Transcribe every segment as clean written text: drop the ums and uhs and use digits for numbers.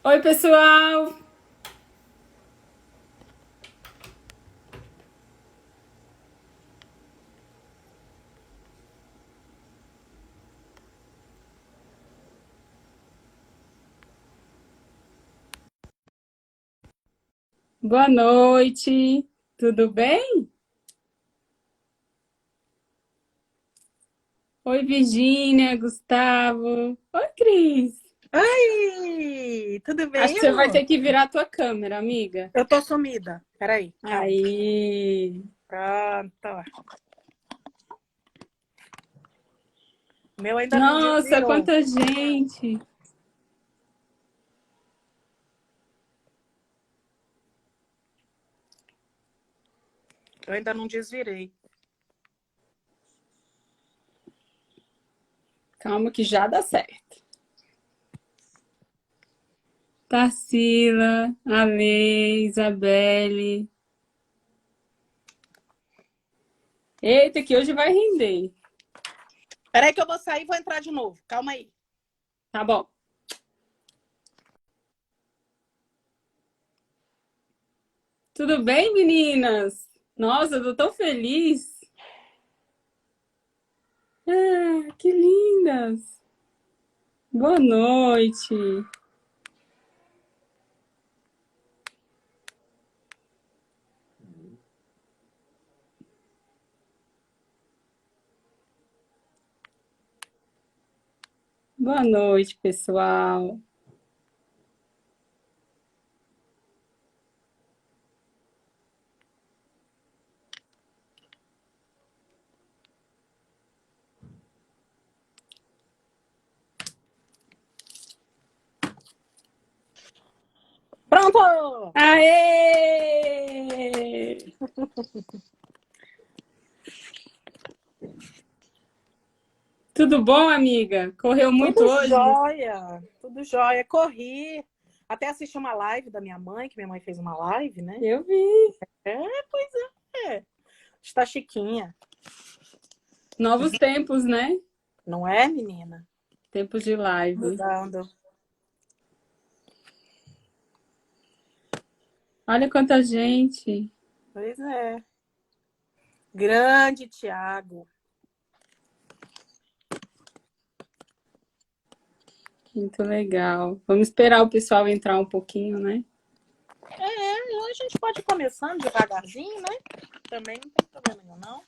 Oi, pessoal! Boa noite! Tudo bem? Oi, Virgínia, Gustavo. Oi, Cris. Oi, tudo Acho bem, que você vai amor? ter que virar a tua câmera, amiga. Eu tô sumida. Peraí, calma. Aí. Pronto. O meu ainda não Nossa, desvirou. quanta gente! Eu ainda não desvirei. Calma que já dá certo. Tarsila, Ale, Isabelle. Eita, que hoje vai render. Peraí que eu vou sair e vou entrar de novo. Calma aí. Tá bom. Tudo bem, meninas? Nossa, eu tô tão feliz. Ah, que lindas! Boa noite. Boa noite, pessoal. Pronto! Aê! Tudo bom, amiga? Correu muito Tudo hoje? jóia. Tudo jóia. Corri. Até assisti uma live da minha mãe, que minha mãe fez uma live, né? Eu vi. É, pois é. Está chiquinha. Novos tempos, né? Não é, menina? Tempos de live. Mudando. Olha quanta gente. Pois é. Grande Tiago. Muito legal. Vamos esperar o pessoal entrar um pouquinho, né? A gente pode ir começando devagarzinho, né? Também não tem problema nenhum, não.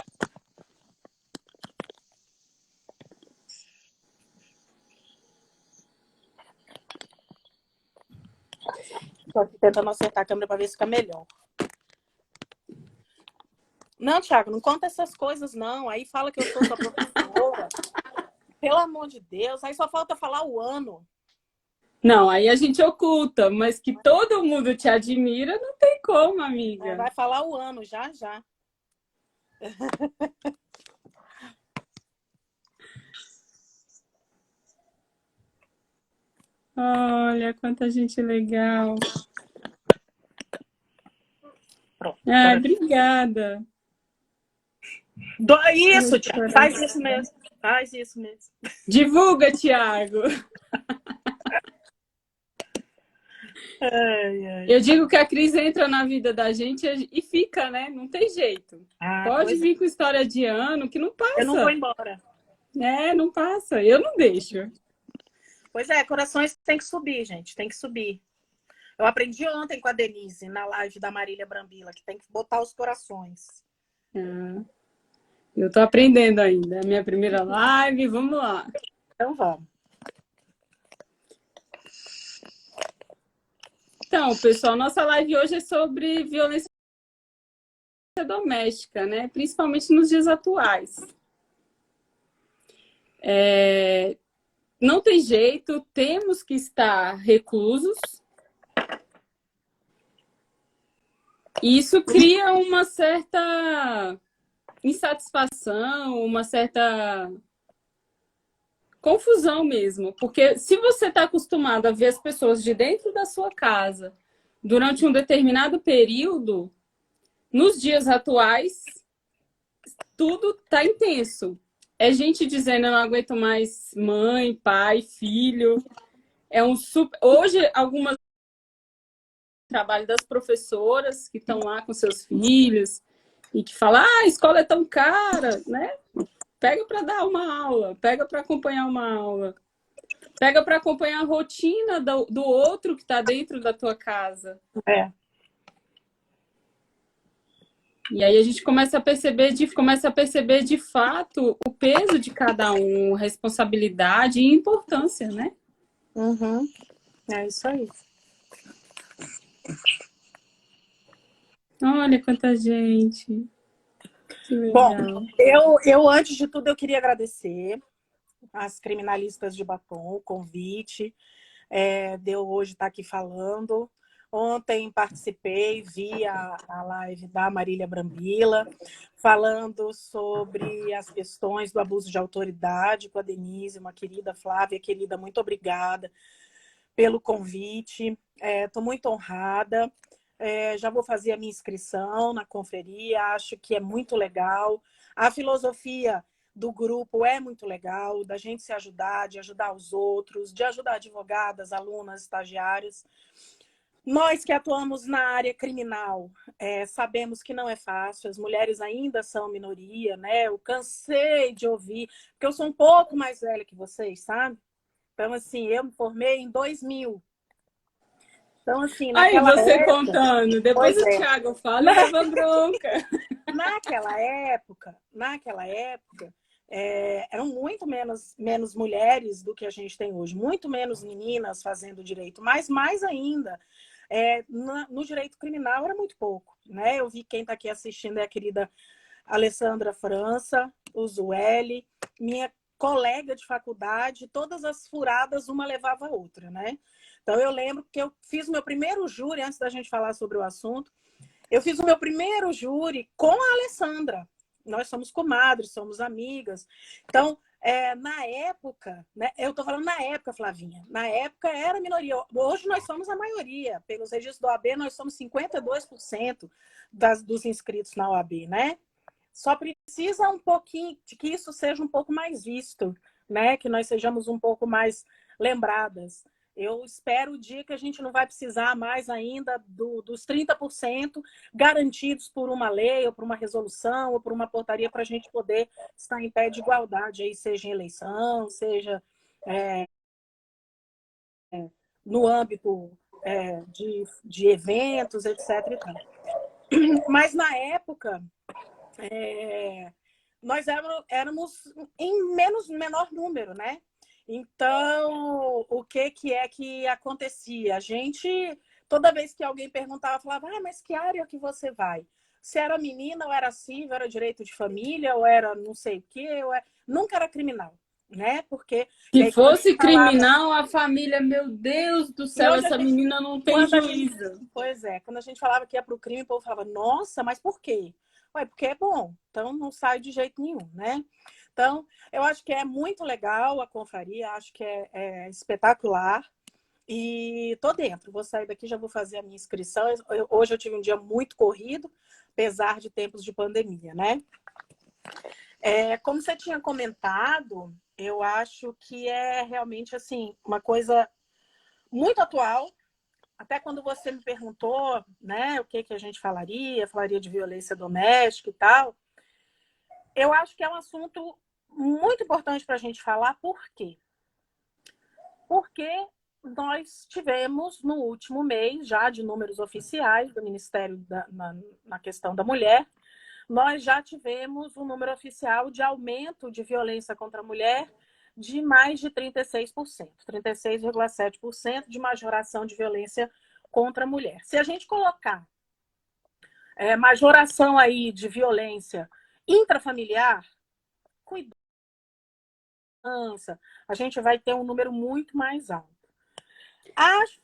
Tô aqui tentando acertar a câmera para ver se fica melhor. Não, Thiago, não conta essas coisas, não. Aí fala que eu sou sua professora. Pelo amor de Deus. Aí só falta falar o ano. Não, aí a gente oculta, mas que todo mundo te admira, não tem como, É, amiga. vai falar o ano, já, já. Olha quanta gente legal. Pronto. Ah, Agora... obrigada. Isso, Meu Thiago. Faz isso coração. mesmo. Faz isso mesmo. Divulga, Thiago. Ai, ai. Eu digo que a Cris entra na vida da gente e fica, né? Não tem jeito. Ah, Pode pois é. vir com história de ano que não Eu não vou passa. embora. É, não passa. Eu não deixo. Pois é, corações tem que subir, gente. Tem que subir. Eu aprendi ontem com a Denise, na live da Marília Brambila, que tem que botar os corações. Ah, eu tô aprendendo ainda. É minha primeira live, vamos lá. Então vamos. Então, pessoal, nossa live hoje é sobre violência doméstica, né? Principalmente nos dias atuais. Não tem jeito, temos que estar reclusos. E isso cria uma certa insatisfação, uma certa confusão mesmo. Porque se você está acostumado a ver as pessoas de dentro da sua casa durante um determinado período, nos dias atuais, tudo está intenso. É gente dizendo, eu não aguento mais mãe, pai, filho. Hoje, algumas trabalho das professoras que estão lá com seus filhos e que falam, a escola é tão cara, né? Pega para dar uma aula, pega para acompanhar uma aula, pega para acompanhar a rotina do outro que está dentro da tua casa. É. E aí a gente começa a perceber de fato o peso de cada um, responsabilidade e importância, né? Uhum. É isso aí. Olha quanta gente. Que Bom, legal. eu antes de tudo, eu queria agradecer às criminalistas de Batom o convite. De eu hoje estar aqui falando. Ontem participei, vi a live da Marília Brambila, falando sobre as questões do abuso de autoridade com a Denise, uma querida Flávia, querida, muito obrigada pelo convite. Estou muito honrada. Já vou fazer a minha inscrição na conferia, acho que é muito legal. A filosofia do grupo é muito legal, da gente se ajudar, de ajudar os outros, de ajudar advogadas, alunas, estagiárias. Nós que atuamos na área criminal, sabemos que não é fácil, as mulheres ainda são minoria, né? Eu cansei de ouvir, porque eu sou um pouco mais velha que vocês, sabe? Então, assim, eu me formei em 2000. Então, assim, Aí naquela você época... contando, depois o Thiago fala e leva bronca. Naquela época, eram muito menos mulheres do que a gente tem hoje, muito menos meninas fazendo direito, mas mais ainda, no direito criminal era muito pouco, né? Eu vi quem está aqui assistindo é a querida Alessandra França, o Zueli, minha colega de faculdade, todas as furadas, uma levava a outra, né? Então eu lembro que eu fiz o meu primeiro júri, antes da gente falar sobre o assunto, eu fiz o meu primeiro júri com a Alessandra. Nós somos comadres, somos amigas. Então, na época, né, eu estou falando na época, Flavinha, na época era minoria. Hoje nós somos a maioria. Pelos registros da OAB, nós somos 52% dos inscritos na OAB, né? Só precisa um pouquinho de que isso seja um pouco mais visto, né? Que nós sejamos um pouco mais lembradas. Eu espero o dia que a gente não vai precisar mais ainda dos 30% garantidos por uma lei, ou por uma resolução, ou por uma portaria, para a gente poder estar em pé de igualdade, aí, seja em eleição, seja no âmbito de eventos, etc. E tal. Mas na época, nós éramos em menor número, né? Então, o que acontecia? A gente, toda vez que alguém perguntava, falava, mas que área que você vai? Se era menina, ou era civil, era direito de família, ou era não sei o quê, nunca era criminal, né? Porque... Se fosse criminal, a família, meu Deus do céu, essa menina não tem juízo. Pois é, quando a gente falava que ia para o crime, o povo falava, nossa, mas por quê? Porque é bom, então não sai de jeito nenhum, né? Então, eu acho que é muito legal a confraria, acho que é espetacular. E tô dentro, vou sair daqui, já vou fazer a minha inscrição. Hoje eu tive um dia muito corrido, apesar de tempos de pandemia, né? Como você tinha comentado, eu acho que é realmente assim, uma coisa muito atual. Até quando você me perguntou, né, o que a gente falaria de violência doméstica e tal, eu acho que é um assunto muito importante para a gente falar. Por quê? Porque nós tivemos, no último mês, já de números oficiais do Ministério na questão da mulher, nós já tivemos um número oficial de aumento de violência contra a mulher de mais de 36%, 36,7% de majoração de violência contra a mulher. Se a gente colocar majoração aí de violência intrafamiliar, cuidado, a gente vai ter um número muito mais alto.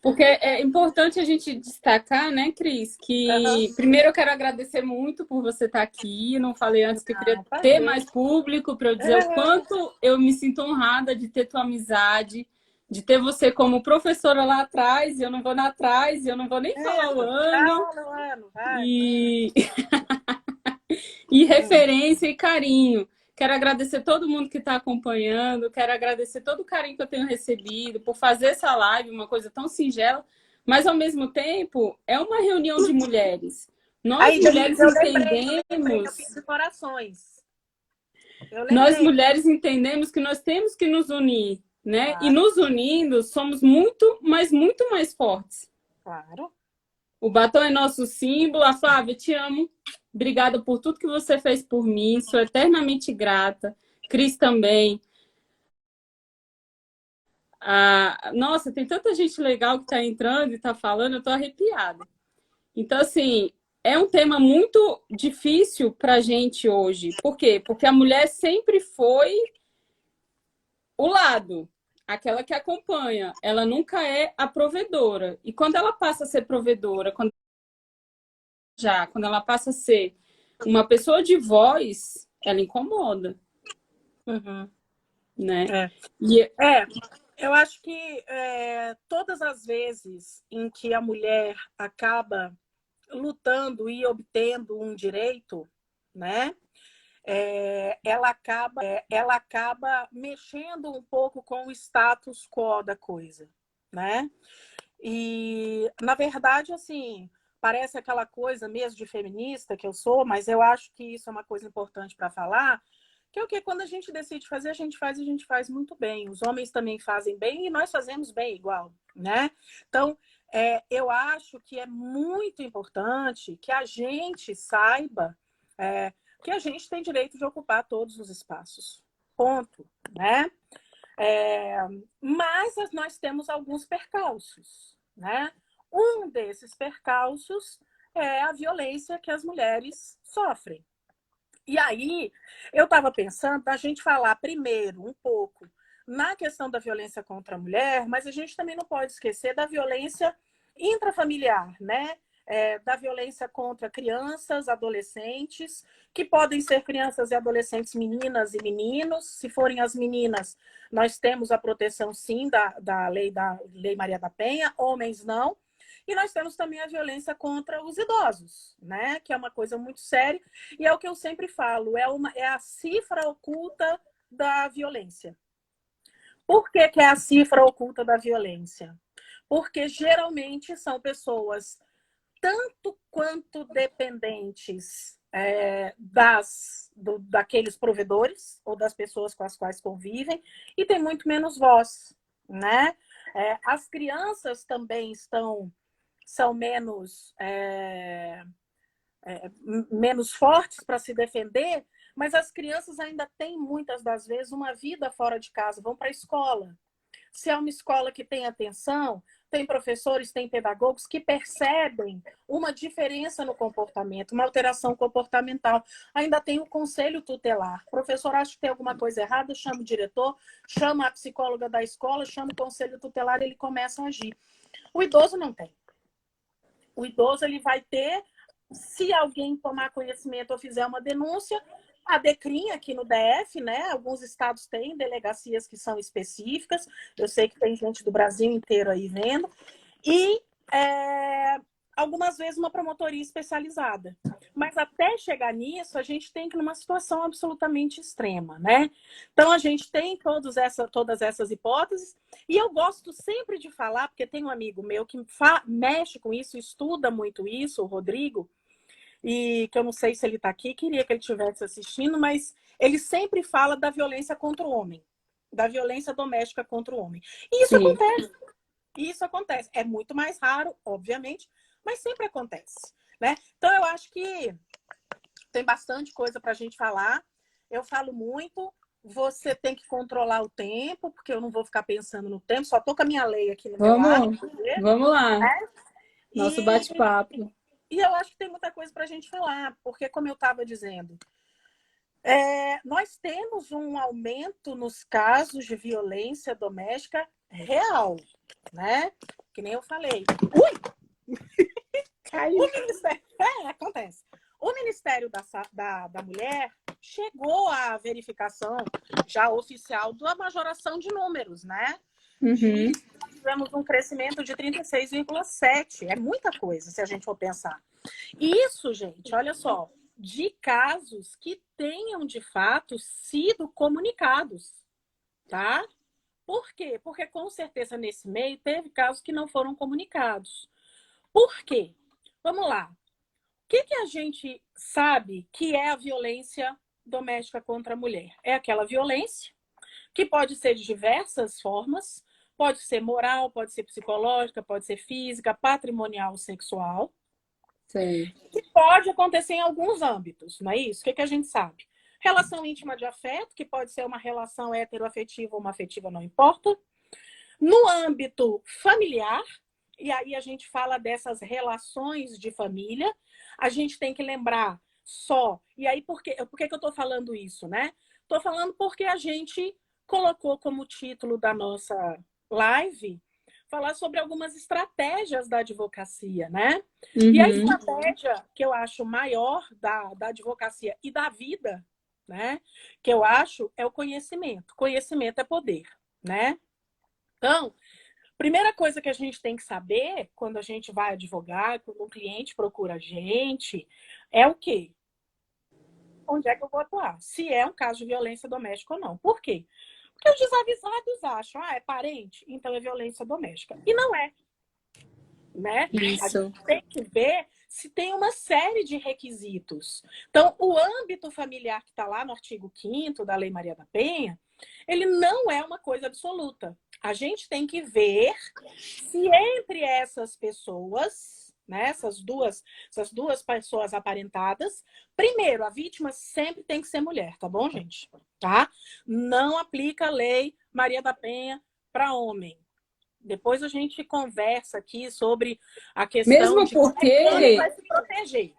Porque é importante a gente destacar, né, Cris, que primeiro eu quero agradecer muito por você estar aqui. Eu não falei antes que eu queria ter mais público para eu dizer o quanto eu me sinto honrada de ter tua amizade, de ter você como professora lá atrás, e eu não vou lá atrás, e eu não vou nem falar o ano. E referência e carinho. Quero agradecer todo mundo que está acompanhando. Quero agradecer todo o carinho que eu tenho recebido por fazer essa live, uma coisa tão singela. Mas, ao mesmo tempo, é uma reunião de mulheres. Nós, Aí, mulheres, eu lembrei, eu entendemos... pedi corações. Eu Nós, lembrei. mulheres, entendemos que nós temos que nos unir, né? E Claro, nos unindo, somos muito, mas muito mais fortes. claro. O batom é nosso símbolo. A Flávia, te amo. Obrigada por tudo que você fez por mim. Sou eternamente grata. Cris também. Nossa, tem tanta gente legal que está entrando e está falando, eu estou arrepiada. Então, assim, é um tema muito difícil para a gente hoje. Por quê? Porque a mulher sempre foi o lado, aquela que acompanha. Ela nunca é a provedora. E quando ela passa a ser provedora, quando ela passa a ser uma pessoa de voz, ela incomoda, Uhum. né? É. E Eu acho que todas as vezes em que a mulher acaba lutando e obtendo um direito, né? Ela acaba mexendo um pouco com o status quo da coisa, né? E, na verdade, assim, parece aquela coisa mesmo de feminista que eu sou, mas eu acho que isso é uma coisa importante para falar, que é o que quando a gente decide fazer, a gente faz e a gente faz muito bem. Os homens também fazem bem e nós fazemos bem igual, né? Então, eu acho que é muito importante que a gente saiba que a gente tem direito de ocupar todos os espaços. Ponto, né? Mas nós temos alguns percalços, né? Um desses percalços é a violência que as mulheres sofrem. E aí, eu estava pensando a gente falar primeiro um pouco na questão da violência contra a mulher, mas a gente também não pode esquecer da violência intrafamiliar, né? Da violência contra crianças, adolescentes, que podem ser crianças e adolescentes meninas e meninos. Se forem as meninas, nós temos a proteção, sim, da Lei Maria da Penha, homens não. E nós temos também a violência contra os idosos, né? Que é uma coisa muito séria. E é o que eu sempre falo, é a cifra oculta da violência. Por que é a cifra oculta da violência? Porque geralmente são pessoas tanto quanto dependentes daqueles provedores ou das pessoas com as quais convivem e tem muito menos voz, né? As crianças também são menos fortes para se defender, mas as crianças ainda têm, muitas das vezes, uma vida fora de casa, vão para a escola. Se é uma escola que tem atenção, tem professores, tem pedagogos que percebem uma diferença no comportamento, uma alteração comportamental. Ainda tem o conselho tutelar. O professor acha que tem alguma coisa errada, chama o diretor, chama a psicóloga da escola, chama o conselho tutelar e ele começa a agir. O idoso não tem. O idoso ele vai ter, se alguém tomar conhecimento ou fizer uma denúncia, a DECRIM aqui no DF, né? Alguns estados têm delegacias que são específicas. Eu sei que tem gente do Brasil inteiro aí vendo. E algumas vezes uma promotoria especializada. Mas até chegar nisso, a gente tem que ir numa situação absolutamente extrema, né? Então, a gente tem todas essas hipóteses. E eu gosto sempre de falar, porque tem um amigo meu que mexe com isso, estuda muito isso, o Rodrigo, e que eu não sei se ele está aqui, queria que ele estivesse assistindo, mas ele sempre fala da violência contra o homem, da violência doméstica contra o homem. E isso sim. acontece. Isso acontece. É muito mais raro, obviamente, mas sempre acontece, né? Então, eu acho que tem bastante coisa para a gente falar. Eu falo muito. Você tem que controlar o tempo, porque eu não vou ficar pensando no tempo. Só tô com a minha lei aqui no meu lado. Vamos lá. Né? Nosso bate-papo. E eu acho que tem muita coisa para a gente falar, porque, como eu estava dizendo, nós temos um aumento nos casos de violência doméstica real, né? Que nem eu falei. Ui! Caiu. Acontece. O Ministério da Mulher chegou à verificação já oficial da majoração de números, né? Uhum. Tivemos um crescimento de 36,7. É muita coisa, se a gente for pensar. Isso, gente, olha só, de casos que tenham, de fato, sido comunicados, tá? Por quê? Porque, com certeza, nesse meio, teve casos que não foram comunicados. Por quê? Vamos lá. O que a gente sabe que é a violência doméstica contra a mulher? É aquela violência que pode ser de diversas formas, pode ser moral, pode ser psicológica, pode ser física, patrimonial, sexual. Sim. Que pode acontecer em alguns âmbitos, não é isso? O que a gente sabe? Relação íntima de afeto, que pode ser uma relação heteroafetiva ou uma afetiva, não importa. No âmbito familiar, e aí a gente fala dessas relações de família, a gente tem que lembrar só. E aí, por que eu estou falando isso, né? Estou falando porque a gente colocou como título da nossa live falar sobre algumas estratégias da advocacia, né? Uhum. E a estratégia que eu acho maior da advocacia e da vida, né? Que eu acho é o conhecimento. Conhecimento é poder, né? Então, primeira coisa que a gente tem que saber quando a gente vai advogar, quando um cliente procura a gente, é o quê? Onde é que eu vou atuar? Se é um caso de violência doméstica ou não. Por quê? Porque os desavisados acham, é parente, então é violência doméstica. E não é, né? Isso. A gente tem que ver se tem uma série de requisitos. Então, o âmbito familiar que está lá no artigo 5º da Lei Maria da Penha, ele não é uma coisa absoluta. A gente tem que ver se entre essas pessoas, né, essas duas pessoas aparentadas, primeiro, a vítima sempre tem que ser mulher, tá bom, gente? Tá? Não aplica a Lei Maria da Penha para homem. Depois a gente conversa aqui sobre a questão Mesmo de como porque é que ele vai se proteger.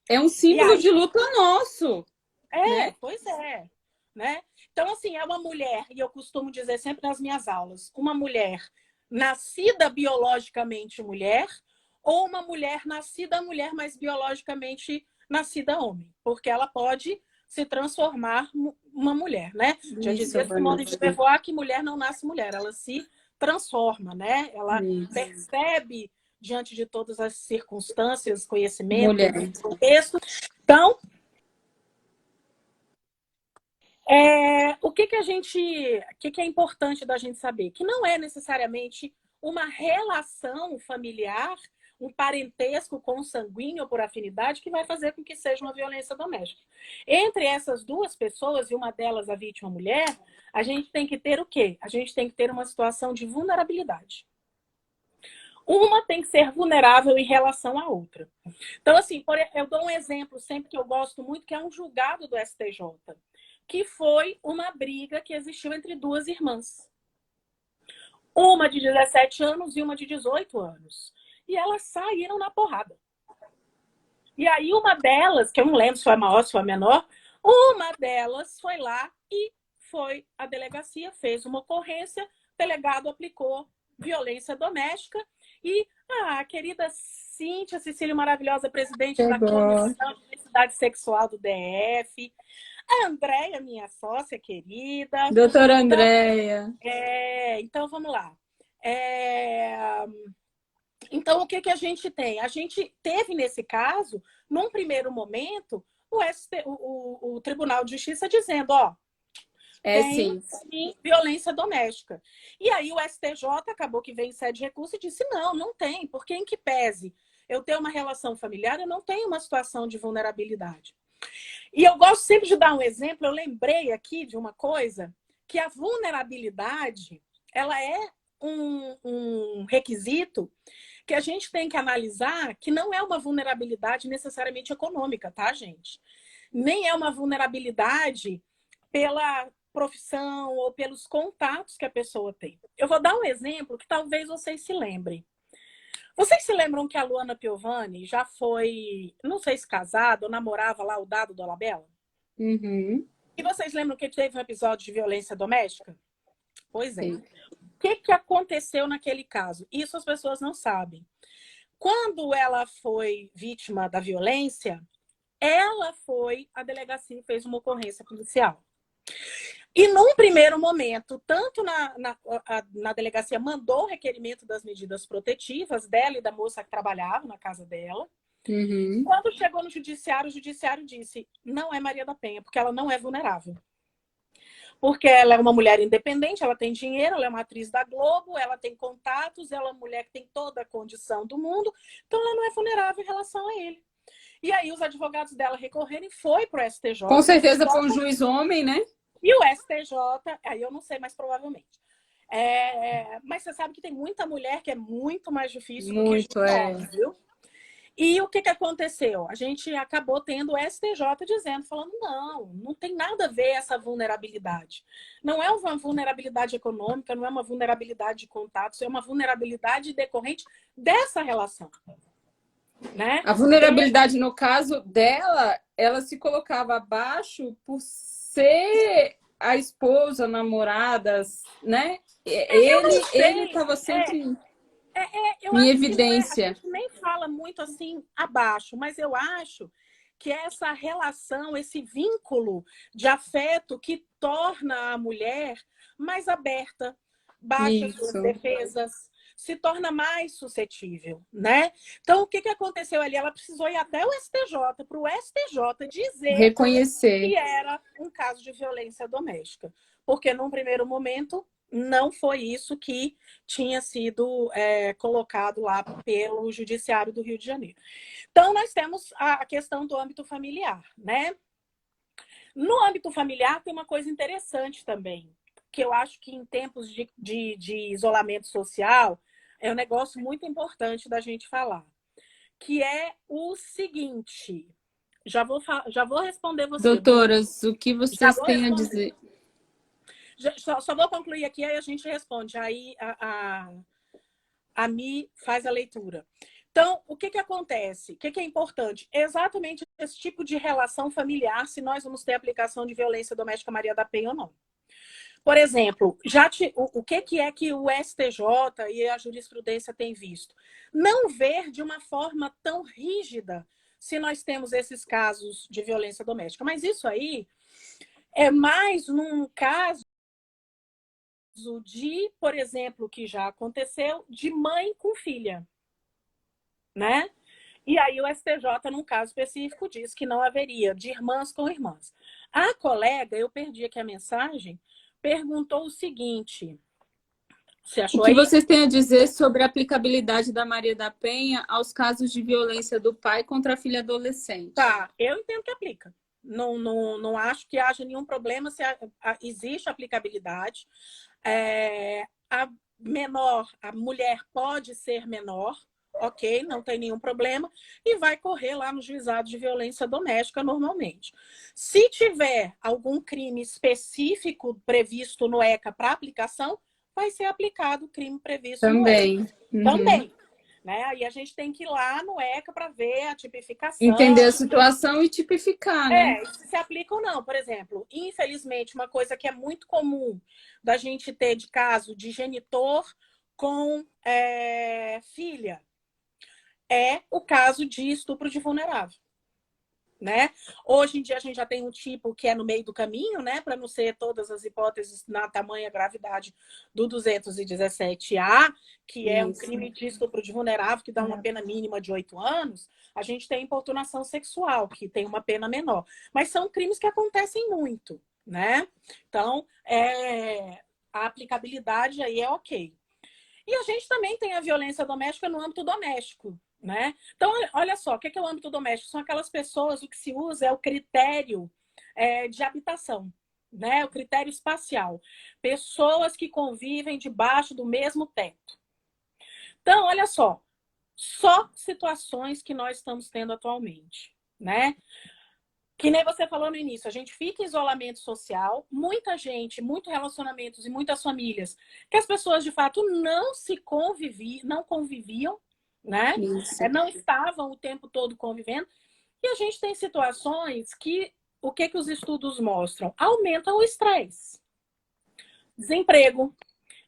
é um símbolo de luta nosso. Né? Pois é. Né? Então, assim, é uma mulher, e eu costumo dizer sempre nas minhas aulas, uma mulher nascida biologicamente mulher ou uma mulher nascida mulher, mas biologicamente nascida homem. Porque ela pode se transformar uma mulher, né? Já dizia Simone de Beauvoir que mulher não nasce mulher, ela se transforma, né? Ela percebe diante de todas as circunstâncias, conhecimento, contexto. Então, o que é importante da gente saber? Que não é necessariamente uma relação familiar, um parentesco consanguíneo por afinidade que vai fazer com que seja uma violência doméstica. Entre essas duas pessoas, e uma delas a vítima mulher, a gente tem que ter o quê? A gente tem que ter uma situação de vulnerabilidade. Uma tem que ser vulnerável em relação à outra. Então, assim, eu dou um exemplo sempre que eu gosto muito, que é um julgado do STJ, que foi uma briga que existiu entre duas irmãs. Uma de 17 anos e uma de 18 anos. E elas saíram na porrada. E aí uma delas, que eu não lembro se foi a maior, se foi a menor, uma delas foi lá e foi à delegacia, fez uma ocorrência, o delegado aplicou violência doméstica e a querida Cíntia Cecília maravilhosa, presidente da Comissão de Diversidade Sexual do DF, a Andréia, minha sócia querida. Doutora Andréia. Então, vamos lá. Então, o que a gente tem? A gente teve, nesse caso, num primeiro momento, o Tribunal de Justiça dizendo, tem sim violência doméstica. E aí o STJ acabou que veio em sede de recurso e disse, não tem, porque em que pese eu ter uma relação familiar, eu não tenho uma situação de vulnerabilidade. E eu gosto sempre de dar um exemplo, eu lembrei aqui de uma coisa, que a vulnerabilidade, ela é um requisito que a gente tem que analisar, que não é uma vulnerabilidade necessariamente econômica, tá, gente? Nem é uma vulnerabilidade pela profissão ou pelos contatos que a pessoa tem. Eu vou dar um exemplo que talvez vocês se lembrem. Vocês se lembram que a Luana Piovani já foi, não sei se casada ou namorava lá o Dado Dolabella? Uhum. E vocês lembram que teve um episódio de violência doméstica? Pois é. Sim. O que aconteceu naquele caso? Isso as pessoas não sabem. Quando ela foi vítima da violência, ela foi à delegacia e fez uma ocorrência policial. E num primeiro momento, tanto na delegacia mandou o requerimento das medidas protetivas dela e da moça que trabalhava na casa dela, Uhum. Quando chegou no judiciário, o judiciário disse, não é Maria da Penha, porque ela não é vulnerável. Porque ela é uma mulher independente, ela tem dinheiro, ela é uma atriz da Globo, ela tem contatos, ela é uma mulher que tem toda a condição do mundo, então ela não é vulnerável em relação a ele. E aí os advogados dela recorreram e foi para o STJ. Com certeza foi um juiz homem, né? E o STJ, aí eu não sei, mas provavelmente. Mas você sabe que tem muita mulher que é muito mais difícil do que Muito, juiz homem, viu? E o que aconteceu? A gente acabou tendo o STJ dizendo, falando, não tem nada a ver essa vulnerabilidade. Não é uma vulnerabilidade econômica, não é uma vulnerabilidade de contatos, é uma vulnerabilidade decorrente dessa relação. Né? A vulnerabilidade, no caso dela, ela se colocava abaixo por ser a esposa, namorada, né? Ele estava sempre Eu em acho que não é, a evidência. gente nem fala muito assim abaixo, mas eu acho que essa relação, esse vínculo de afeto que torna a mulher mais aberta, baixa suas Isso. defesas, se torna mais suscetível, né? Então, o que aconteceu ali? Ela precisou ir até o STJ, para o STJ dizer Reconhecer. que era um caso de violência doméstica. Porque, num primeiro momento, não foi isso que tinha sido colocado lá pelo Judiciário do Rio de Janeiro. Então, nós temos a questão do âmbito familiar, né? No âmbito familiar tem uma coisa interessante também, que eu acho que em tempos de isolamento social é um negócio muito importante da gente falar, que é o seguinte, já vou responder você, Bruna. Doutoras, o que Já vocês vou têm a responder. dizer? Só vou concluir aqui, aí a gente responde. Aí a Mi faz a leitura. Então, o que acontece? O que é importante? Exatamente esse tipo de relação familiar, se nós vamos ter aplicação de violência doméstica Maria da Penha ou não. Por exemplo, o que é que o STJ e a jurisprudência têm visto? Não ver de uma forma tão rígida se nós temos esses casos de violência doméstica. Mas isso aí é mais num caso de, por exemplo, que já aconteceu, de mãe com filha, né? E aí o STJ, num caso específico, diz que não haveria de irmãs com irmãs. A colega, eu perdi aqui a mensagem, perguntou o seguinte, você O achou que aí? vocês têm a dizer sobre a aplicabilidade da Maria da Penha aos casos de violência do pai contra a filha adolescente? Tá, eu entendo que aplica. Não acho que haja nenhum problema se existe aplicabilidade. A mulher pode ser menor, ok, não tem nenhum problema, e vai correr lá no juizado de violência doméstica normalmente. Se tiver algum crime específico previsto no ECA para aplicação, vai ser aplicado o crime previsto no ECA. Também. Uhum. Também. Né? Aí a gente tem que ir lá no ECA para ver a tipificação. Entender a situação e tipificar, né? Se aplica ou não. Por exemplo, infelizmente, uma coisa que é muito comum da gente ter de caso de genitor com filha é o caso de estupro de vulnerável. Né? Hoje em dia a gente já tem um tipo que é no meio do caminho, né? Para não ser todas as hipóteses na tamanha gravidade do 217A, que é um crime de estupro de vulnerável, que dá uma pena mínima de 8 anos, a gente tem importunação sexual, que tem uma pena menor. Mas são crimes que acontecem muito, né? Então, a aplicabilidade aí é ok. E a gente também tem a violência doméstica no âmbito doméstico, né? Então, olha só, o que é o âmbito doméstico? São aquelas pessoas, o que se usa é o critério de habitação, né? O critério espacial. Pessoas que convivem debaixo do mesmo teto. Então, olha só situações que nós estamos tendo atualmente, né? Que nem você falou no início, a gente fica em isolamento social, muita gente, muitos relacionamentos e muitas famílias, que as pessoas de fato não conviviam, né? Não estavam o tempo todo convivendo. E a gente tem situações que, o que os estudos mostram? Aumenta o estresse, desemprego,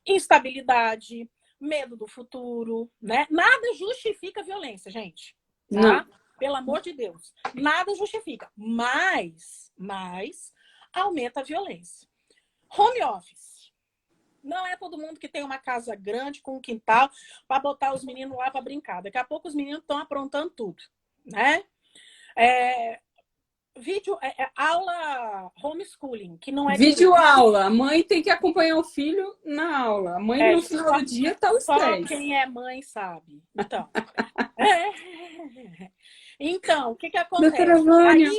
instabilidade, medo do futuro, né? Nada justifica a violência, gente. Tá? Não. Pelo amor de Deus. Nada justifica. Mas aumenta a violência. Home office. Não é todo mundo que tem uma casa grande com um quintal para botar os meninos lá para brincar. Daqui a pouco os meninos estão aprontando tudo. né? Vídeo, aula homeschooling, que não é de Vídeo tudo. aula. A mãe tem que acompanhar o filho na aula. A mãe, no Isso final do dia, tá o só estresse. quem é mãe sabe. Então, então o que que Doutora acontece? Vânia.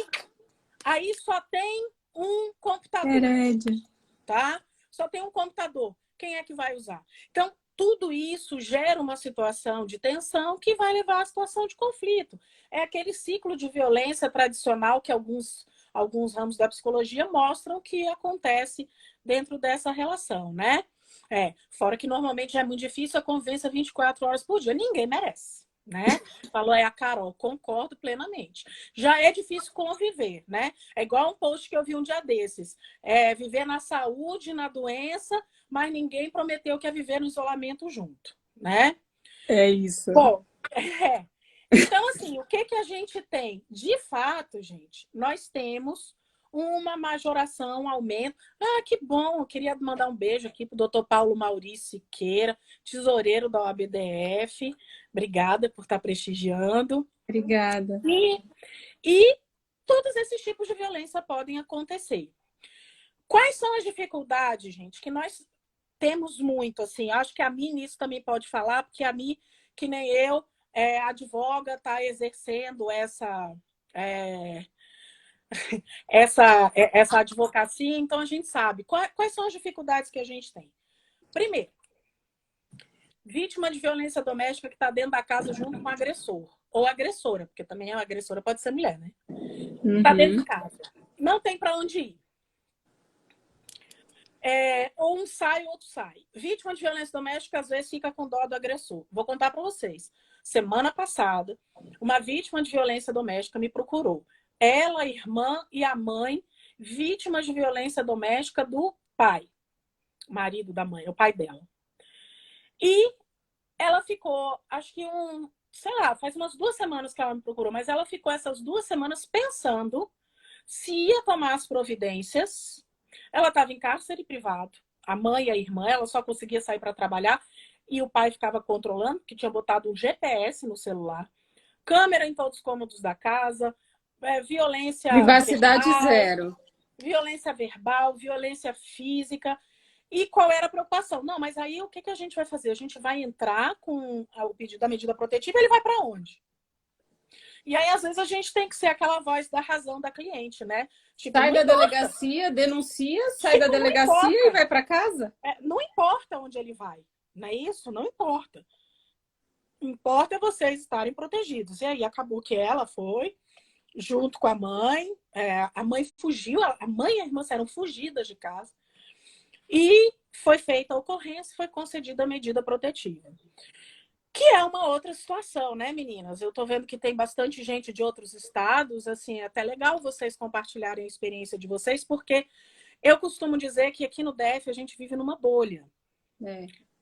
Aí só tem um computador, Herédia. tá? Só tem um computador. Quem é que vai usar? Então, tudo isso gera uma situação de tensão que vai levar à situação de conflito. É aquele ciclo de violência tradicional que alguns ramos da psicologia mostram que acontece dentro dessa relação, né? Fora que normalmente já é muito difícil a convivência 24 horas por dia. Ninguém merece, né? Falou a Carol, concordo plenamente. Já é difícil conviver, né? É igual um post que eu vi um dia desses. Viver na saúde, na doença, mas ninguém prometeu que ia viver no isolamento junto, né? É isso. Bom, então, assim, o que que a gente tem? De fato, gente, nós temos uma majoração, um aumento. Ah, que bom! Eu queria mandar um beijo aqui para o doutor Paulo Maurício Siqueira, tesoureiro da OABDF. Obrigada por estar prestigiando. Obrigada. E todos esses tipos de violência podem acontecer. Quais são as dificuldades, gente, que nós temos muito, assim? Acho que a Mi nisso também pode falar, porque a Mi, que nem eu, advoga, está exercendo essa advocacia, então a gente sabe. Quais são as dificuldades que a gente tem? Primeiro, vítima de violência doméstica que está dentro da casa junto com o agressor. Ou agressora, porque também a agressora pode ser mulher, né? Está dentro de casa. Não tem para onde ir. Ou um sai, o outro sai. Vítima de violência doméstica, às vezes, fica com dó do agressor. Vou contar para vocês. Semana passada, uma vítima de violência doméstica me procurou. Ela, a irmã e a mãe, vítimas de violência doméstica do pai. Marido da mãe, o pai dela. E ela ficou, acho que sei lá, faz umas 2 semanas que ela me procurou, mas ela ficou essas 2 semanas pensando se ia tomar as providências. Ela estava em cárcere privado. A mãe e a irmã, ela só conseguia sair para trabalhar e o pai ficava controlando, que tinha botado um GPS no celular. Câmera em todos os cômodos da casa, violência Privacidade verbal, zero. violência física. E qual era a preocupação? Não, mas aí o que a gente vai fazer? A gente vai entrar com o pedido da medida protetiva e ele vai para onde? E aí, às vezes, a gente tem que ser aquela voz da razão da cliente, né? Tipo, Sai não da importa. delegacia, denuncia, sai da delegacia e vai para casa? Não importa onde ele vai, não é isso? Não importa. Importa vocês estarem protegidos. E aí, acabou que ela foi junto com a mãe. A mãe fugiu, a mãe e a irmã saíram fugidas de casa. E foi feita a ocorrência, foi concedida a medida protetiva. Que é uma outra situação, né, meninas? Eu tô vendo que tem bastante gente de outros estados, assim, é até legal vocês compartilharem a experiência de vocês, porque eu costumo dizer que aqui no DF a gente vive numa bolha.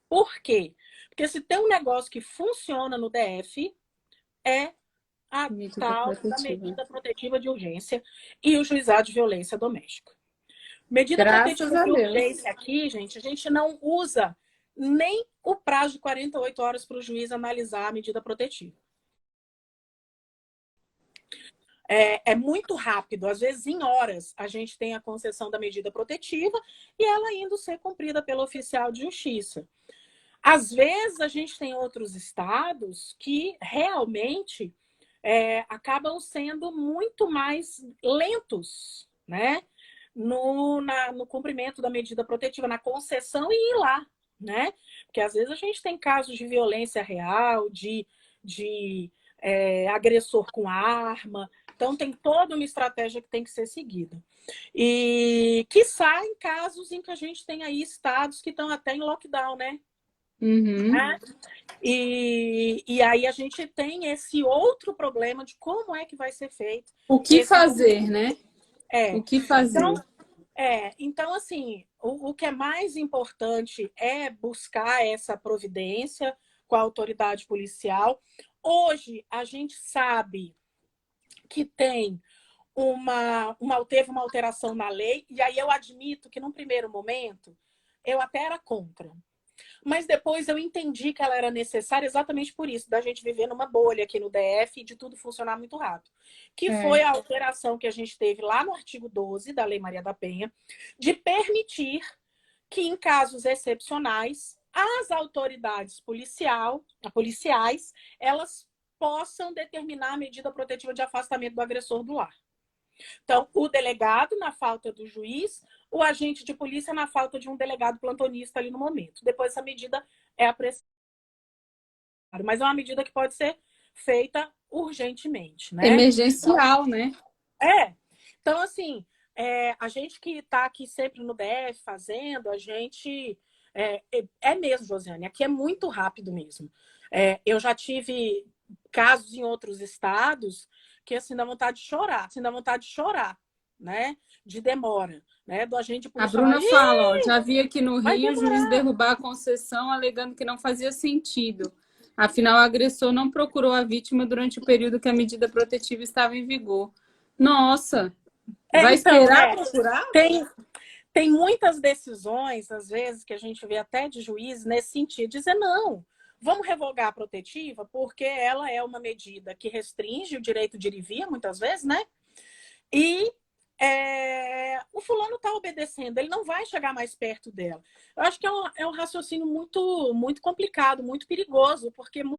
Por quê? Porque se tem um negócio que funciona no DF, é a tal da medida protetiva de urgência e o juizado de violência doméstica. Medida protetiva de urgência aqui, gente, a gente não usa nem o prazo de 48 horas para o juiz analisar a medida protetiva. É muito rápido. Às vezes, em horas, a gente tem a concessão da medida protetiva e ela indo ser cumprida pelo oficial de justiça. Às vezes, a gente tem outros estados que realmente acabam sendo muito mais lentos, né? No cumprimento da medida protetiva, na concessão e ir lá, né? Porque às vezes a gente tem casos de violência real, de agressor com arma. Então tem toda uma estratégia que tem que ser seguida. E que sai em casos em que a gente tem aí estados que estão até em lockdown, né? E aí a gente tem esse outro problema de como é que vai ser feito. O que fazer, né? O que fazer. Então, assim, o que é mais importante é buscar essa providência com a autoridade policial. Hoje, a gente sabe que teve uma alteração na lei, e aí eu admito que, num primeiro momento, eu até era contra. Mas depois eu entendi que ela era necessária exatamente por isso, da gente viver numa bolha aqui no DF e de tudo funcionar muito rápido. Que foi a alteração que a gente teve lá no artigo 12 da Lei Maria da Penha, de permitir que, em casos excepcionais, as autoridades policiais, elas possam determinar a medida protetiva de afastamento do agressor do lar. Então, o delegado, na falta do juiz, o agente de polícia, na falta de um delegado plantonista ali no momento. Depois, essa medida é apreciada. Mas é uma medida que pode ser feita urgentemente, né? Emergencial, né? Então, assim, a gente que está aqui sempre no DF fazendo, a gente... mesmo, Josiane, aqui é muito rápido mesmo. Eu já tive casos em outros estados que, assim, dá vontade de chorar, né? De demora, né? Do agente de A polícia Bruna falar, fala, ó, já vi aqui no vai Rio o juiz demorar. derrubar a concessão alegando que não fazia sentido. Afinal, o agressor não procurou a vítima durante o período que a medida protetiva estava em vigor. Nossa, vai Então, esperar procurar? tem muitas decisões, às vezes, que a gente vê até de juiz nesse sentido, dizer não, vamos revogar a protetiva, porque ela é uma medida que restringe o direito de ir e vir, muitas vezes, né? E o fulano está obedecendo, ele não vai chegar mais perto dela. Eu acho que é um raciocínio muito, muito complicado, muito perigoso, porque o